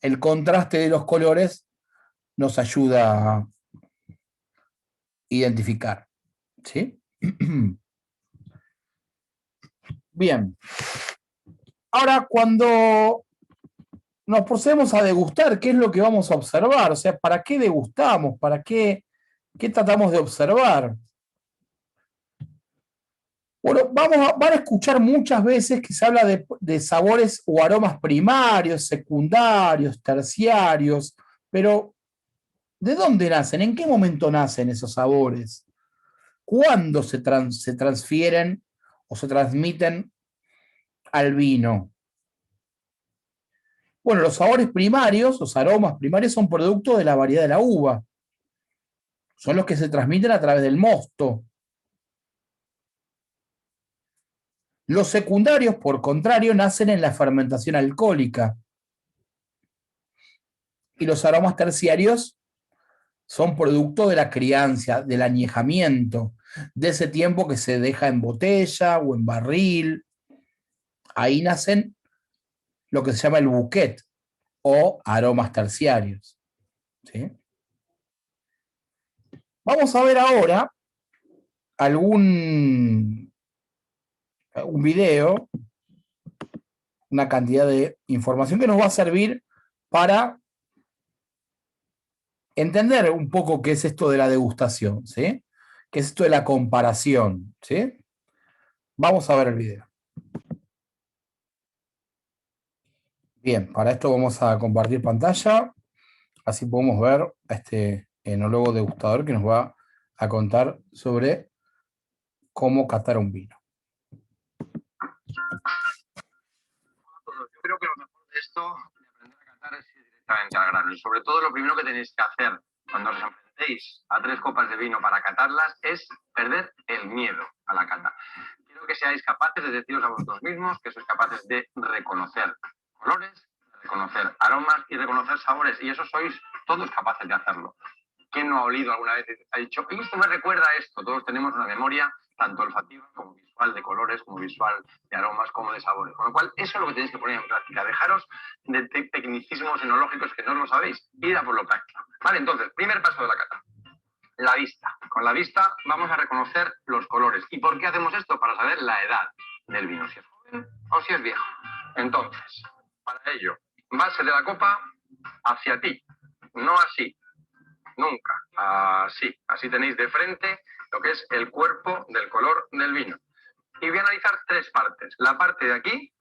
el contraste de los colores nos ayuda a identificar. ¿Sí? Bien. Ahora, cuando nos procedemos a degustar, ¿qué es lo que vamos a observar? O sea, ¿para qué degustamos? ¿Qué tratamos de observar? Bueno, van a escuchar muchas veces que se habla de sabores o aromas primarios, secundarios, terciarios, pero ¿de dónde nacen? ¿En qué momento nacen esos sabores? ¿Cuándo se transfieren o se transmiten al vino? Bueno, los sabores primarios, los aromas primarios son producto de la variedad de la uva. Son los que se transmiten a través del mosto. Los secundarios, por contrario, nacen en la fermentación alcohólica. Y los aromas terciarios son producto de la crianza, del añejamiento, de ese tiempo que se deja en botella o en barril. Ahí nacen lo que se llama el bouquet o aromas terciarios. ¿Sí? Vamos a ver ahora un video, una cantidad de información que nos va a servir para entender un poco qué es esto de la degustación, ¿sí? ¿Qué es esto de la comparación? ¿Sí? Vamos a ver el video. Bien, para esto vamos a compartir pantalla, así podemos ver a este enólogo degustador que nos va a contar sobre cómo catar un vino. Yo creo que lo mejor de esto, de aprender a catar, es ir directamente al grano. Y sobre todo lo primero que tenéis que hacer cuando os enfrentéis a 3 copas de vino para catarlas es perder el miedo a la cata. Quiero que seáis capaces de deciros a vosotros mismos que sois capaces de reconocer colores, de reconocer aromas y reconocer sabores. Y eso sois todos capaces de hacerlo. ¿Quién no ha olido alguna vez y ha dicho, esto me recuerda a esto? Todos tenemos una memoria tanto olfativa como visual de colores, como visual de aromas, como de sabores. Con lo cual, eso es lo que tenéis que poner en práctica. Dejaros de tecnicismos enológicos que no lo sabéis. Id a por lo práctico. Vale, entonces, primer paso de la cata. La vista. Con la vista vamos a reconocer los colores. ¿Y por qué hacemos esto? Para saber la edad del vino, si es joven o si es viejo. Entonces, para ello, base de la copa hacia ti, no así. Nunca. Así tenéis de frente lo que es el cuerpo del color del vino. Y voy a analizar 3 partes. La parte de aquí,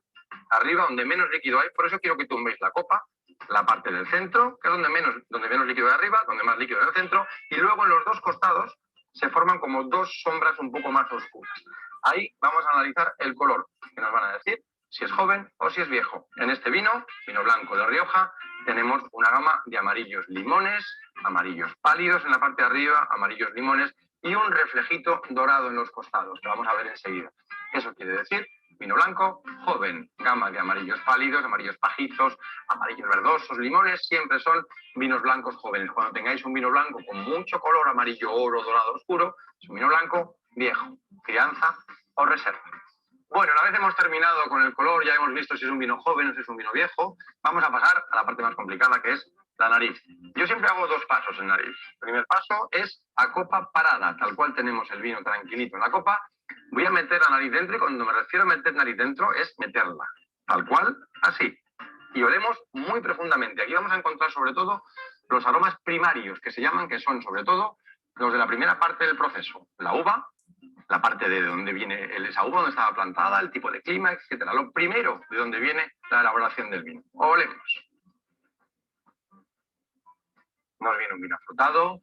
arriba, donde menos líquido hay, por eso quiero que tumbéis la copa. La parte del centro, que es donde menos líquido hay arriba, donde más líquido en el centro. Y luego en los 2 costados se forman como 2 sombras un poco más oscuras. Ahí vamos a analizar el color, que nos van a decir si es joven o si es viejo. En este vino blanco de Rioja, tenemos una gama de amarillos limones, amarillos pálidos en la parte de arriba, amarillos limones y un reflejito dorado en los costados, que vamos a ver enseguida. Eso quiere decir vino blanco, joven, gama de amarillos pálidos, amarillos pajizos, amarillos verdosos, limones, siempre son vinos blancos jóvenes. Cuando tengáis un vino blanco con mucho color, amarillo, oro, dorado, oscuro, es un vino blanco viejo, crianza o reserva. Bueno, una vez hemos terminado con el color, ya hemos visto si es un vino joven o si es un vino viejo, vamos a pasar a la parte más complicada, que es la nariz. Yo siempre hago 2 pasos en nariz. El primer paso es a copa parada, tal cual tenemos el vino tranquilito en la copa. Voy a meter la nariz dentro y cuando me refiero a meter nariz dentro es meterla, tal cual, así. Y olemos muy profundamente. Aquí vamos a encontrar sobre todo los aromas primarios que se llaman, que son sobre todo los de la primera parte del proceso. La uva, la parte de donde viene esa uva, donde estaba plantada, el tipo de clima, etcétera. Lo primero de donde viene la elaboración del vino. Olemos. Nos viene un vino afrutado,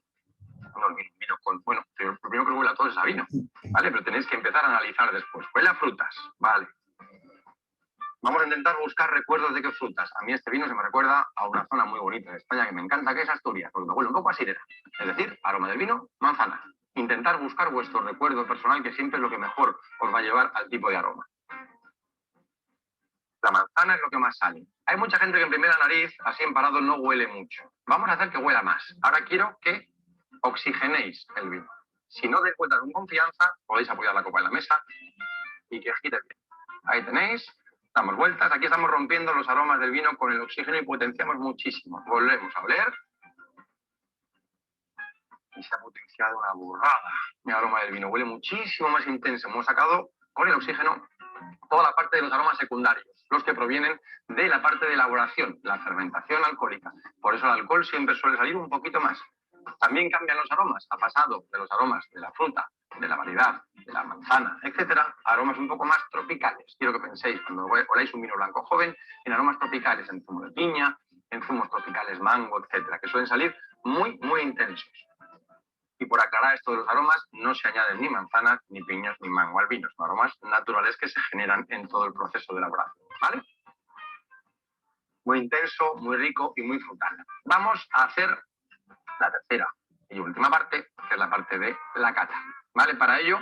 nos viene un vino con... Bueno, lo primero que huele a todo es a vino, ¿vale? Pero tenéis que empezar a analizar después. Huele a frutas, vale. Vamos a intentar buscar recuerdos de qué frutas. A mí este vino se me recuerda a una zona muy bonita de España que me encanta, que es Asturias, porque me huele un poco a sidera. Es decir, aroma del vino, manzana. Intentar buscar vuestro recuerdo personal, que siempre es lo que mejor os va a llevar al tipo de aroma. La manzana es lo que más sale. Hay mucha gente que en primera nariz, así en parado, no huele mucho. Vamos a hacer que huela más. Ahora quiero que oxigenéis el vino. Si no os cuenta con confianza, podéis apoyar la copa en la mesa y que gire bien. Ahí tenéis, damos vueltas. Aquí estamos rompiendo los aromas del vino con el oxígeno y potenciamos muchísimo. Volvemos a oler. Y se ha potenciado una burrada. El aroma del vino huele muchísimo más intenso. Hemos sacado con el oxígeno toda la parte de los aromas secundarios, los que provienen de la parte de elaboración, la fermentación alcohólica. Por eso el alcohol siempre suele salir un poquito más. También cambian los aromas. Ha pasado de los aromas de la fruta, de la variedad, de la manzana, etcétera, a aromas un poco más tropicales. Quiero que penséis, cuando oláis un vino blanco joven, en aromas tropicales, en zumo de piña, en zumos tropicales mango, etcétera, que suelen salir muy, muy intensos. Y por aclarar esto de los aromas, no se añaden ni manzanas, ni piñas, ni mango al vino. Son aromas naturales que se generan en todo el proceso de elaboración, ¿vale? Muy intenso, muy rico y muy frutal. Vamos a hacer la tercera y última parte, que es la parte de la cata, ¿vale? Para ello,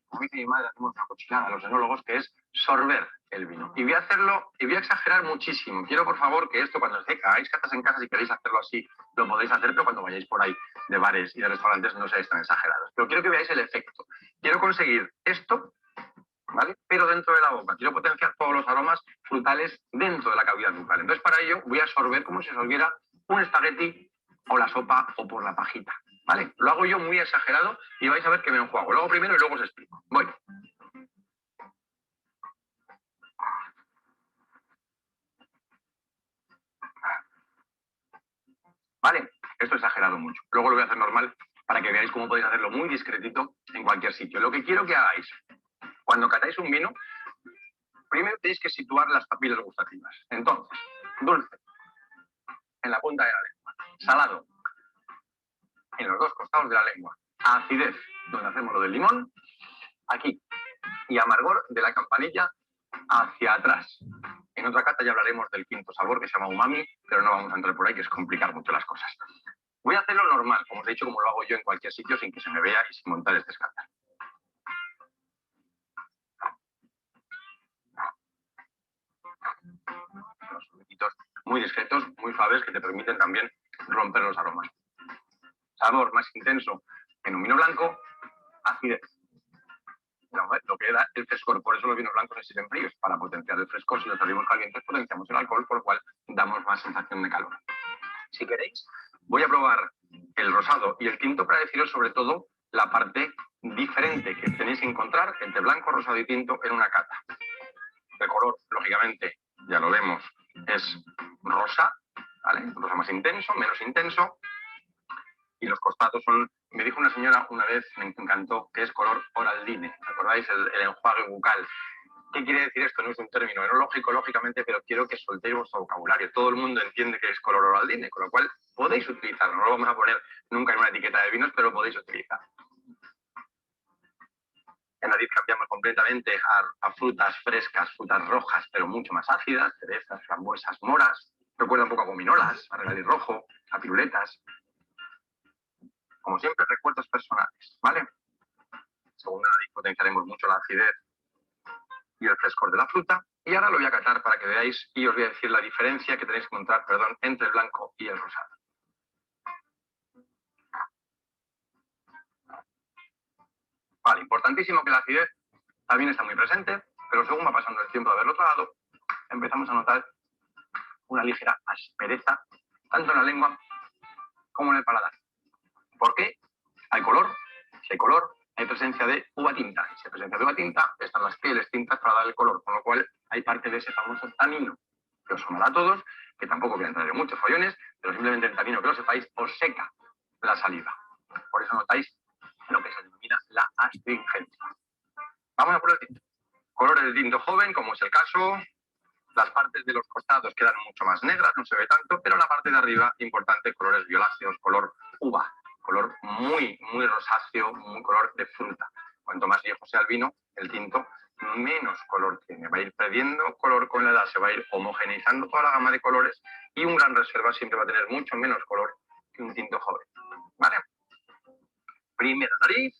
como dice mi madre, hacemos una cochinada a los enólogos, que es sorber el vino. Y voy a hacerlo, y voy a exagerar muchísimo. Quiero, por favor, que esto, cuando hagáis catas en casa, si queréis hacerlo así, lo podéis hacer, pero cuando vayáis por ahí de bares y de restaurantes no seáis tan exagerados. Pero quiero que veáis el efecto. Quiero conseguir esto, ¿vale? Pero dentro de la boca. Quiero potenciar todos los aromas frutales dentro de la cavidad bucal. Entonces, para ello, voy a sorber como si sorbiera un espagueti o la sopa o por la pajita, ¿vale? Lo hago yo muy exagerado y vais a ver que me enjuago. Lo hago primero y luego os explico. Voy. ¿Vale? Esto he exagerado mucho. Luego lo voy a hacer normal para que veáis cómo podéis hacerlo muy discretito en cualquier sitio. Lo que quiero que hagáis, cuando catáis un vino, primero tenéis que situar las papilas gustativas. Entonces, dulce, en la punta de la lengua. Salado, en los 2 costados de la lengua. Acidez, donde hacemos lo del limón, aquí. Y amargor de la campanilla hacia atrás. En otra cata ya hablaremos del 5º sabor, que se llama umami, pero no vamos a entrar por ahí, que es complicar mucho las cosas. Voy a hacerlo normal, como os he dicho, como lo hago yo en cualquier sitio, sin que se me vea y sin montar este escándalo. Los sorbetitos muy discretos, muy suaves, que te permiten también romper los aromas. Sabor más intenso en un vino blanco, acidez. Lo que da el frescor, por eso los vinos blancos se sirven fríos, para potenciar el frescor. Si los servimos calientes, potenciamos el alcohol, por lo cual damos más sensación de calor. Si queréis, voy a probar el rosado y el tinto para deciros sobre todo la parte diferente que tenéis que encontrar entre blanco, rosado y tinto en una cata. El color, lógicamente, ya lo vemos, es rosa, ¿vale? Rosa más intenso, menos intenso. Y los costados son, me dijo una señora una vez, me encantó, que es color oraldine. ¿Recordáis el enjuague bucal? ¿Qué quiere decir esto? No es un término enológico, lógicamente, pero quiero que soltéis vuestro vocabulario. Todo el mundo entiende que es color oraldine, con lo cual podéis utilizarlo. No lo vamos a poner nunca en una etiqueta de vinos, pero lo podéis utilizar. En nariz cambiamos completamente a frutas frescas, frutas rojas, pero mucho más ácidas, cerezas, frambuesas, moras. Recuerda un poco a gominolas, a regaliz rojo, a piruletas. Como siempre, recuerdos personales, ¿vale? Según la nariz potenciaremos mucho la acidez y el frescor de la fruta. Y ahora lo voy a catar para que veáis y os voy a decir la diferencia que tenéis que encontrar, perdón, entre el blanco y el rosado. Vale, importantísimo que la acidez también está muy presente, pero según va pasando el tiempo de haberlo tragado, empezamos a notar una ligera aspereza tanto en la lengua como en el paladar. ¿Por qué? Hay color, si hay color, hay presencia de uva tinta. Si hay presencia de uva tinta, están las pieles tintas para dar el color, con lo cual hay parte de ese famoso tanino, que os sonará a todos, que tampoco voy a entrar en muchos follones, pero simplemente el tanino, que lo sepáis, os seca la saliva. Por eso notáis lo que se denomina la astringencia. Vamos a por el tinto. Colores de tinto joven, como es el caso. Las partes de los costados quedan mucho más negras, no se ve tanto, pero la parte de arriba, importante, colores violáceos, color uva, color muy, muy rosáceo, muy color de fruta. Cuanto más viejo sea el vino, el tinto, menos color tiene. Va a ir perdiendo color con la edad, se va a ir homogeneizando toda la gama de colores y un gran reserva siempre va a tener mucho menos color que un tinto joven. ¿Vale? Primera nariz.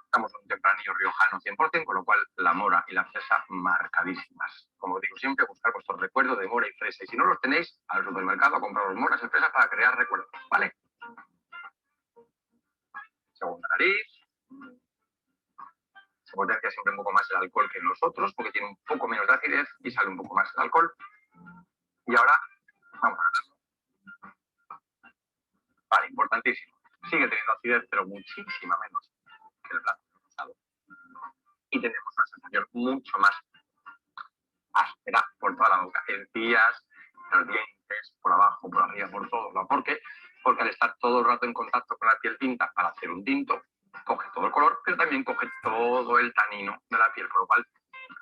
Estamos en un tempranillo riojano 100%, con lo cual la mora y la fresa marcadísimas. Como digo siempre, buscar vuestros recuerdos de mora y fresa. Y si no los tenéis, al supermercado a compraros moras y fresas para crear recuerdos. ¿Vale? Segunda nariz. Se potencia siempre un poco más el alcohol que en los otros, porque tiene un poco menos de acidez y sale un poco más el alcohol. Y ahora, vamos a ganarlo. Vale, importantísimo. Sigue teniendo acidez, pero muchísima menos que el blanco rosado. Y tenemos una sensación mucho más áspera por toda la boca, encías, los dientes, por abajo, por arriba, por todos lados. ¿Por qué? Porque al estar todo el rato en contacto con la piel tinta para hacer un tinto, coge todo el color, pero también coge todo el tanino de la piel, con lo cual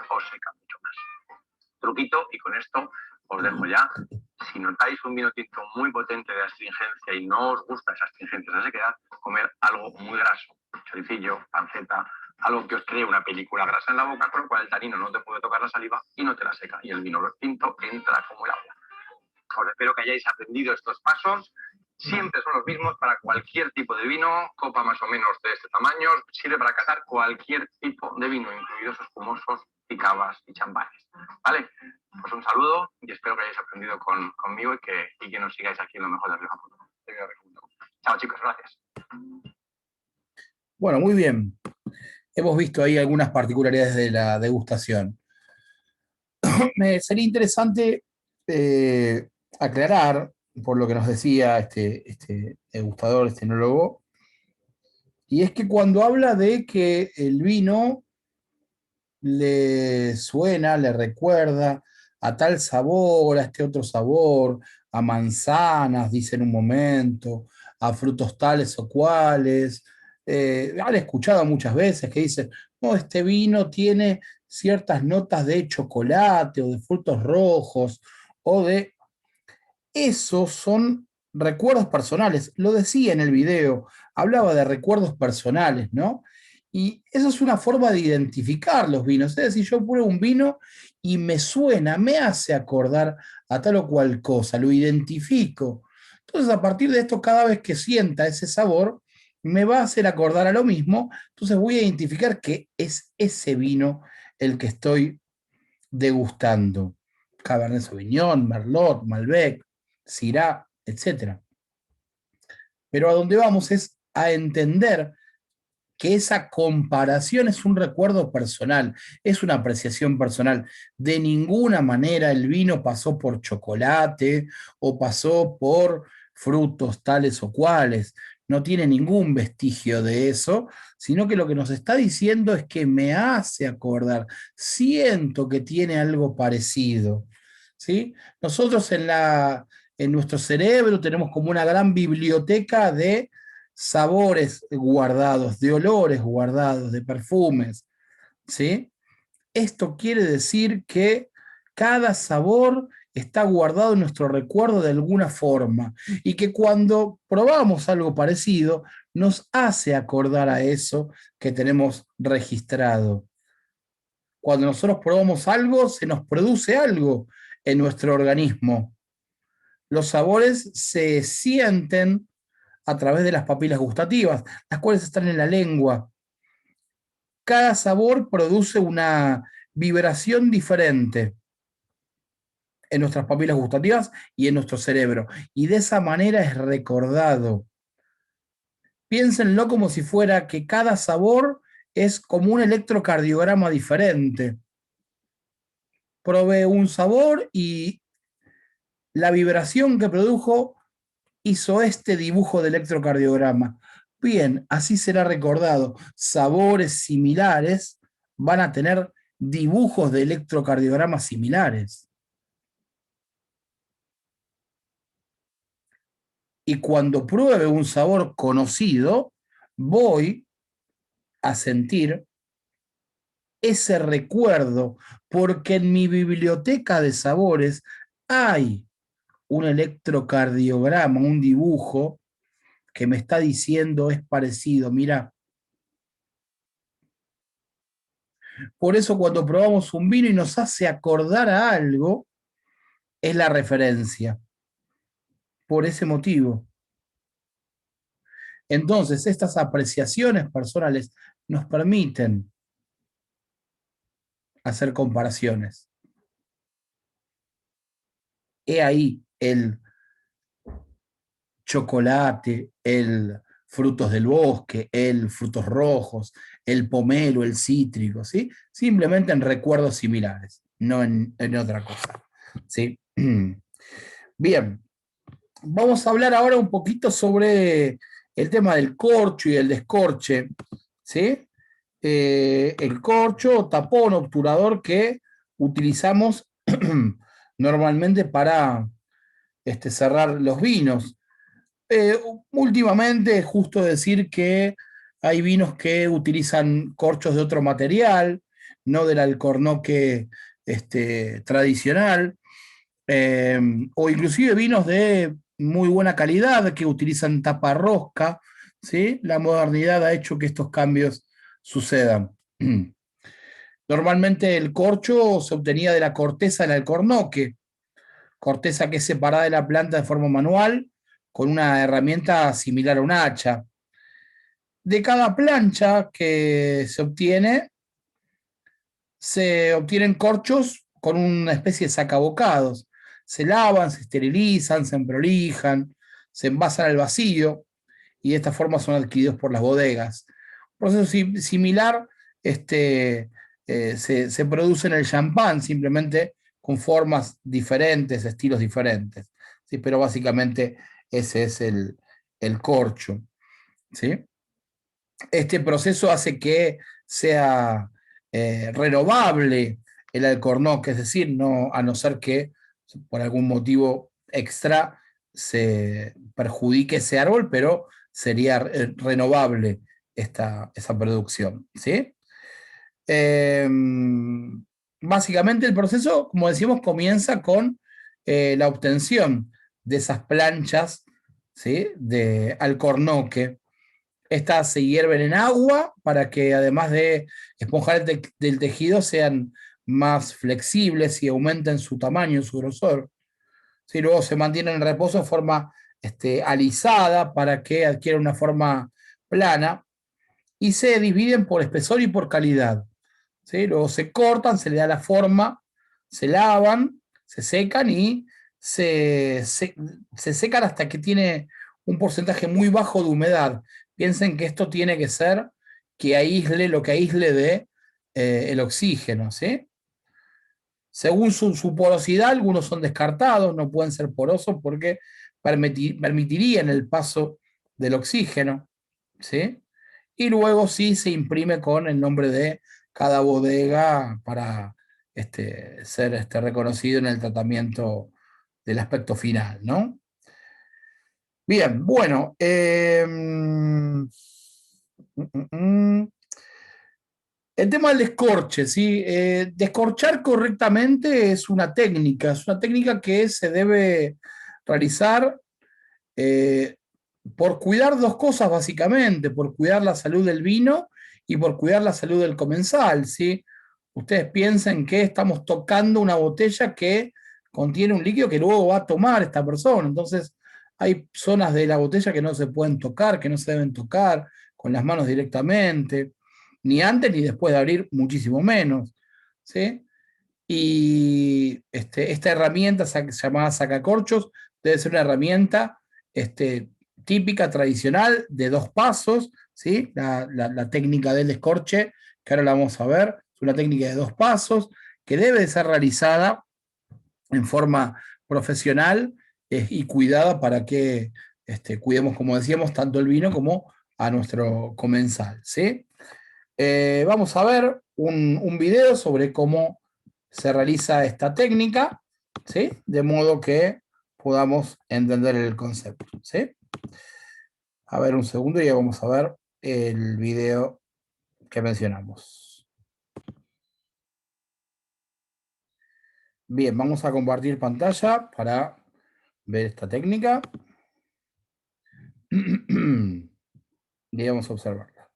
os seca mucho más. Truquito, y con esto os dejo ya. Si notáis un vino tinto muy potente de astringencia y no os gusta esa astringencia, esa sequedad, comer algo muy graso, choricillo, panceta, algo que os cree una película grasa en la boca, con lo cual el tanino no te puede tocar la saliva y no te la seca. Y el vino tinto entra como el agua. Os espero que hayáis aprendido estos pasos. Siempre son los mismos para cualquier tipo de vino, copa más o menos de este tamaño. Sirve para catar cualquier tipo de vino, incluidos espumosos y cavas y champanes. ¿Vale? Pues un saludo y espero que hayáis aprendido conmigo y que nos sigáis aquí en lo mejor de Rioja. Chao chicos, gracias. Bueno, muy bien. Hemos visto ahí algunas particularidades de la degustación. Sería interesante aclarar, por lo que nos decía este degustador, este enólogo, y es que cuando habla de que el vino le suena, le recuerda a tal sabor, a este otro sabor, a manzanas, dice en un momento, a frutos tales o cuales. Han escuchado muchas veces que dicen, no, este vino tiene ciertas notas de chocolate o de frutos rojos o de... Esos son recuerdos personales. Lo decía en el video, hablaba de recuerdos personales, ¿no? Y eso es una forma de identificar los vinos. Es decir, yo pruebo un vino y me suena, me hace acordar a tal o cual cosa, lo identifico. Entonces, a partir de esto, cada vez que sienta ese sabor, me va a hacer acordar a lo mismo. Entonces, voy a identificar que es ese vino el que estoy degustando. Cabernet Sauvignon, Merlot, Malbec, Syrah, etc. Pero a donde vamos es a entender que esa comparación es un recuerdo personal, es una apreciación personal. De ninguna manera el vino pasó por chocolate o pasó por frutos tales o cuales. No tiene ningún vestigio de eso, sino que lo que nos está diciendo es que me hace acordar, siento que tiene algo parecido. ¿Sí? Nosotros en nuestro cerebro tenemos como una gran biblioteca de sabores guardados, de olores guardados, de perfumes, ¿sí? Esto quiere decir que cada sabor está guardado en nuestro recuerdo de alguna forma y que cuando probamos algo parecido nos hace acordar a eso que tenemos registrado. Cuando nosotros probamos algo, se nos produce algo en nuestro organismo. Los sabores se sienten a través de las papilas gustativas, las cuales están en la lengua. Cada sabor produce una vibración diferente en nuestras papilas gustativas y en nuestro cerebro. Y de esa manera es recordado. Piénsenlo como si fuera que cada sabor es como un electrocardiograma diferente. Probé un sabor y la vibración que produjo hizo este dibujo de electrocardiograma. Bien, así será recordado. Sabores similares van a tener dibujos de electrocardiogramas similares. Y cuando pruebe un sabor conocido, voy a sentir ese recuerdo, porque en mi biblioteca de sabores hay un electrocardiograma, un dibujo que me está diciendo es parecido. Mira, por eso cuando probamos un vino y nos hace acordar a algo, es la referencia. Por ese motivo. Entonces, estas apreciaciones personales nos permiten hacer comparaciones. He ahí el chocolate, el frutos del bosque, el frutos rojos, el pomelo, el cítrico, ¿sí? Simplemente en recuerdos similares, no en otra cosa, ¿sí? Bien, vamos a hablar ahora un poquito sobre el tema del corcho y el descorche, ¿sí? El corcho, tapón, obturador que utilizamos normalmente para cerrar los vinos. Últimamente es justo decir que hay vinos que utilizan corchos de otro material, no del alcornoque tradicional, o inclusive vinos de muy buena calidad que utilizan tapa rosca, ¿sí? La modernidad ha hecho que estos cambios sucedan. Normalmente el corcho se obtenía de la corteza del alcornoque, corteza que es separada de la planta de forma manual con una herramienta similar a un hacha. De cada plancha que se obtienen corchos con una especie de sacabocados. Se lavan, se esterilizan, se emprolijan, se envasan al vacío y de esta forma son adquiridos por las bodegas. Un proceso similar se produce en el champán, simplemente con formas diferentes, estilos diferentes. ¿Sí? Pero básicamente ese es el corcho. ¿Sí? Este proceso hace que sea renovable el alcornoque, es decir, a no ser que por algún motivo extra se perjudique ese árbol, pero sería renovable esa producción. ¿Sí? Eh, Básicamente el proceso, como decimos, comienza con la obtención de esas planchas, ¿sí? De alcornoque. Estas se hierven en agua para que además de esponjar del tejido sean más flexibles y aumenten su tamaño, su grosor. ¿Sí? Luego se mantienen en reposo en forma alisada para que adquiera una forma plana y se dividen por espesor y por calidad. ¿Sí? Luego se cortan, se le da la forma, se lavan, se secan y se secan hasta que tiene un porcentaje muy bajo de humedad. Piensen que esto tiene que ser que aísle lo que aísle de el oxígeno, ¿sí? Según su porosidad, algunos son descartados, no pueden ser porosos porque permitirían el paso del oxígeno, ¿sí? Y luego sí se imprime con el nombre de cada bodega para ser reconocido en el tratamiento del aspecto final, ¿no? Bien, bueno. El tema del descorche, ¿sí? Descorchar correctamente es una técnica que se debe realizar eh, por cuidar dos cosas básicamente, por cuidar la salud del vino y por cuidar la salud del comensal, ¿sí? Ustedes piensen que estamos tocando una botella que contiene un líquido que luego va a tomar esta persona, entonces hay zonas de la botella que no se pueden tocar, que no se deben tocar con las manos directamente, ni antes ni después de abrir, muchísimo menos, ¿sí? Y esta herramienta llamada sacacorchos debe ser una herramienta típica, tradicional, de dos pasos, ¿sí? La técnica del descorche, que ahora la vamos a ver, es una técnica de dos pasos que debe ser realizada en forma profesional y cuidada para que cuidemos, como decíamos, tanto el vino como a nuestro comensal, ¿sí? Vamos a ver un video sobre cómo se realiza esta técnica, ¿sí? De modo que podamos entender el concepto, ¿sí? A ver un segundo y ya vamos a ver el video que mencionamos. Bien, vamos a compartir pantalla para ver esta técnica. Y vamos a observarla.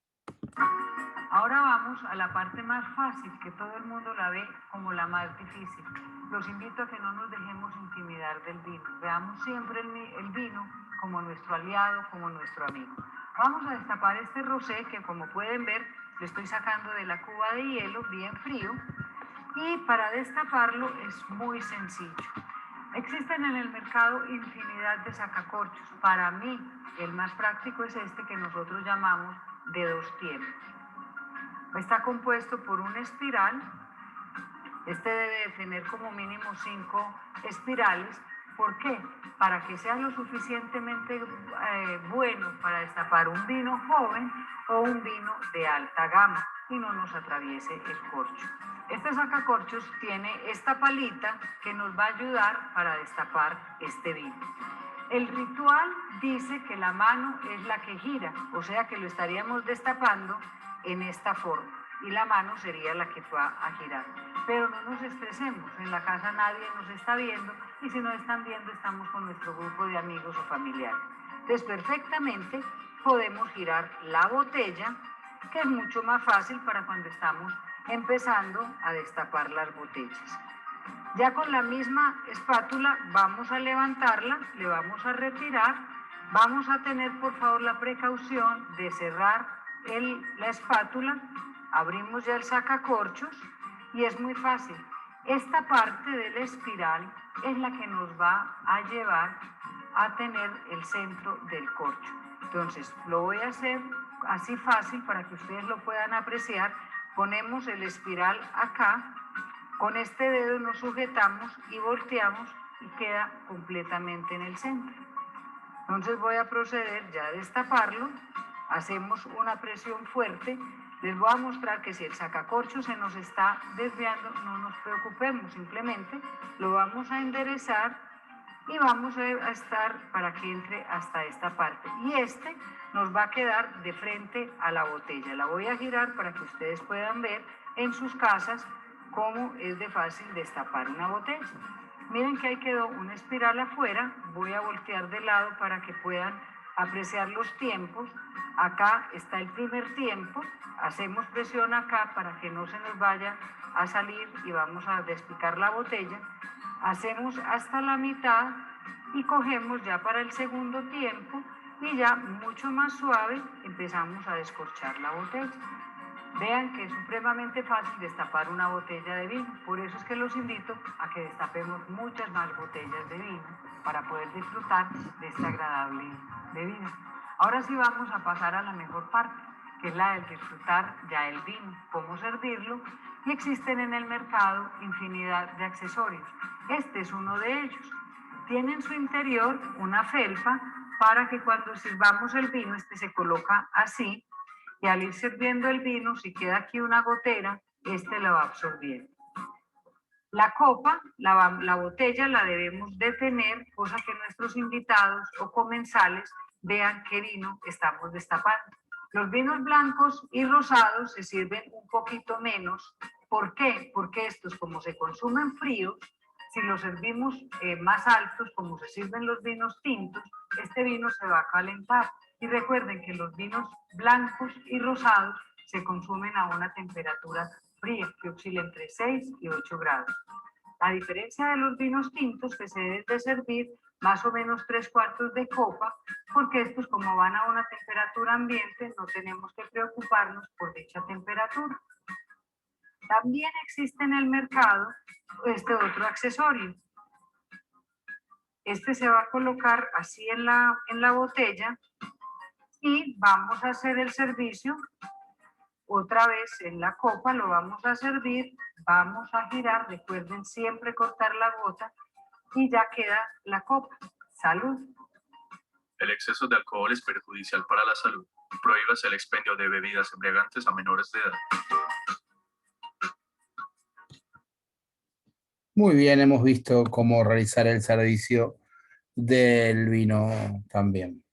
Ahora vamos a la parte más fácil, que todo el mundo la ve como la más difícil. Los invito a que no nos dejemos intimidar del vino. Veamos siempre el vino como nuestro aliado, como nuestro amigo. Vamos a destapar este rosé que, como pueden ver, lo estoy sacando de la cuba de hielo bien frío. Y para destaparlo es muy sencillo. Existen en el mercado infinidad de sacacorchos. Para mí, el más práctico es este que nosotros llamamos de 2 tiempos. Está compuesto por una espiral. Este debe de tener como mínimo 5 espirales. ¿Por qué? Para que sea lo suficientemente bueno para destapar un vino joven o un vino de alta gama y no nos atraviese el corcho. Este sacacorchos tiene esta palita que nos va a ayudar para destapar este vino. El ritual dice que la mano es la que gira, o sea que lo estaríamos destapando en esta forma y la mano sería la que va a girar. Pero no nos estresemos, en la casa nadie nos está viendo y si nos están viendo estamos con nuestro grupo de amigos o familiares. Entonces perfectamente podemos girar la botella, que es mucho más fácil para cuando estamos empezando a destapar las botellas. Ya con la misma espátula vamos a levantarla, le vamos a retirar, vamos a tener por favor la precaución de cerrar la espátula, abrimos ya el sacacorchos y es muy fácil. Esta parte de la espiral es la que nos va a llevar a tener el centro del corcho. Entonces lo voy a hacer así fácil para que ustedes lo puedan apreciar. Ponemos el espiral acá. Con este dedo nos sujetamos y volteamos y queda completamente en el centro. Entonces voy a proceder ya a destaparlo. Hacemos una presión fuerte. Les voy a mostrar que si el sacacorcho se nos está desviando, no nos preocupemos, simplemente lo vamos a enderezar y vamos a estar para que entre hasta esta parte. Y este nos va a quedar de frente a la botella. La voy a girar para que ustedes puedan ver en sus casas cómo es de fácil destapar una botella. Miren que ahí quedó una espiral afuera. Voy a voltear de lado para que puedan apreciar los tiempos. Acá está el primer tiempo. Hacemos presión acá para que no se nos vaya a salir y vamos a despicar la botella. Hacemos hasta la mitad y cogemos ya para el segundo tiempo y ya mucho más suave empezamos a descorchar la botella. Vean que es supremamente fácil destapar una botella de vino. Por eso es que los invito a que destapemos muchas más botellas de vino para poder disfrutar de esta agradable bebida. Ahora sí vamos a pasar a la mejor parte, que es la de disfrutar ya el vino, cómo servirlo, y existen en el mercado infinidad de accesorios. Este es uno de ellos. Tiene en su interior una felpa para que cuando sirvamos el vino, este se coloca así, y al ir sirviendo el vino, si queda aquí una gotera, este la va absorbiendo. La copa, la botella la debemos detener, cosa que nuestros invitados o comensales vean qué vino estamos destapando. Los vinos blancos y rosados se sirven un poquito menos. ¿Por qué? Porque estos, como se consumen fríos, si los servimos más altos, como se sirven los vinos tintos, este vino se va a calentar. Y recuerden que los vinos blancos y rosados se consumen a una temperatura fría, que oscila entre 6 y 8 grados. A diferencia de los vinos tintos, que se deben de servir más o menos 3/4 de copa, porque estos, como van a una temperatura ambiente, no tenemos que preocuparnos por dicha temperatura. También existe en el mercado este otro accesorio. Este se va a colocar así en la botella y vamos a hacer el servicio. Otra vez en la copa lo vamos a servir, vamos a girar, recuerden siempre cortar la gota Y ya queda la copa. Salud. El exceso de alcohol es perjudicial para la salud. Prohíbase el expendio de bebidas embriagantes a menores de edad. Muy bien, hemos visto cómo realizar el servicio del vino también.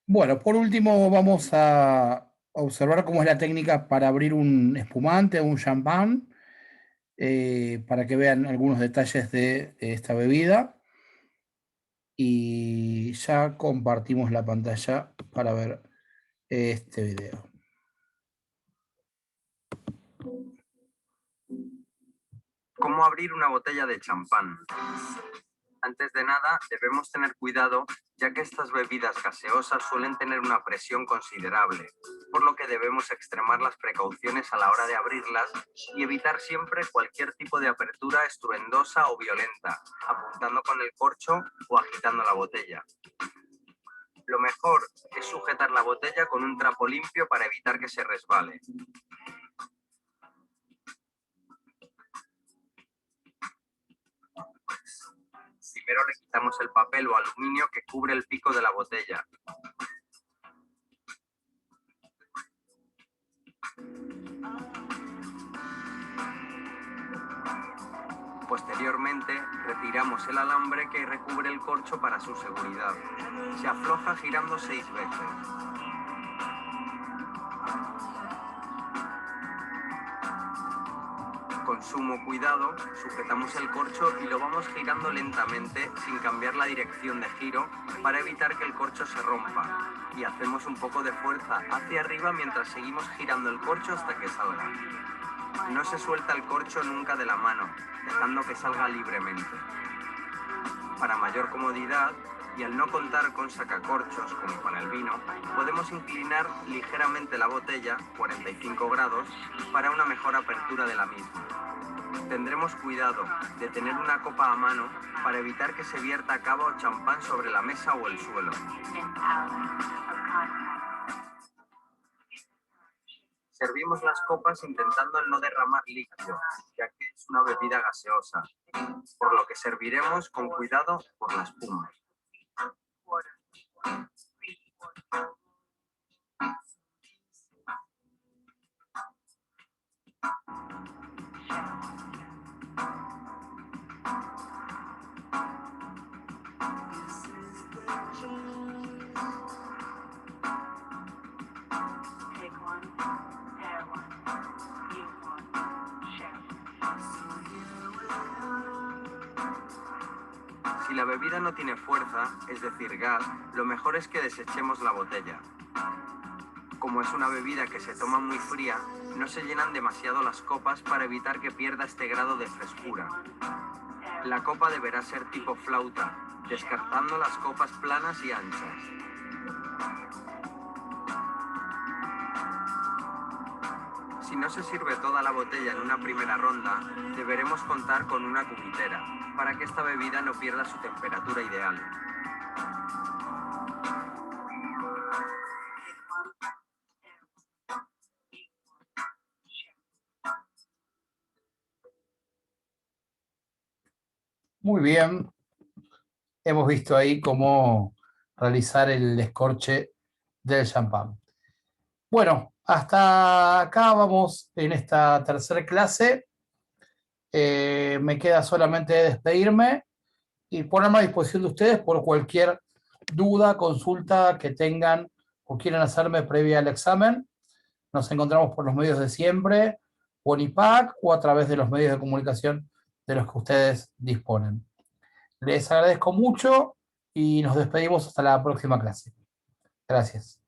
Bueno, por último vamos a observar cómo es la técnica para abrir un espumante, un champán, para que vean algunos detalles de esta bebida. Y ya compartimos la pantalla para ver este video. ¿Cómo abrir una botella de champán? Antes de nada, debemos tener cuidado, ya que estas bebidas gaseosas suelen tener una presión considerable, por lo que debemos extremar las precauciones a la hora de abrirlas y evitar siempre cualquier tipo de apertura estruendosa o violenta, apuntando con el corcho o agitando la botella. Lo mejor es sujetar la botella con un trapo limpio para evitar que se resbale. Primero le quitamos el papel o aluminio que cubre el pico de la botella. Posteriormente, retiramos el alambre que recubre el corcho para su seguridad. Se afloja girando 6 veces. Con sumo cuidado, sujetamos el corcho y lo vamos girando lentamente sin cambiar la dirección de giro para evitar que el corcho se rompa. Y hacemos un poco de fuerza hacia arriba mientras seguimos girando el corcho hasta que salga. No se suelta el corcho nunca de la mano, dejando que salga libremente. Para mayor comodidad, y al no contar con sacacorchos como para el vino, podemos inclinar ligeramente la botella, 45 grados, para una mejor apertura de la misma. Tendremos cuidado de tener una copa a mano para evitar que se vierta cava o champán sobre la mesa o el suelo. Servimos las copas intentando no derramar líquido, ya que es una bebida gaseosa, por lo que serviremos con cuidado por la espuma. Si la bebida no tiene fuerza, es decir, gas, lo mejor es que desechemos la botella. Como es una bebida que se toma muy fría, no se llenan demasiado las copas para evitar que pierda este grado de frescura. La copa deberá ser tipo flauta, descartando las copas planas y anchas. Si no se sirve toda la botella en una primera ronda, deberemos contar con una cubitera, para que esta bebida no pierda su temperatura ideal. Muy bien. Hemos visto ahí cómo realizar el descorche del champán. Bueno, hasta acá vamos en esta tercera clase. Me queda solamente despedirme y ponerme a disposición de ustedes por cualquier duda, consulta que tengan o quieran hacerme previa al examen. Nos encontramos por los medios de siempre, o en IPAC, o a través de los medios de comunicación de los que ustedes disponen. Les agradezco mucho y nos despedimos hasta la próxima clase. Gracias.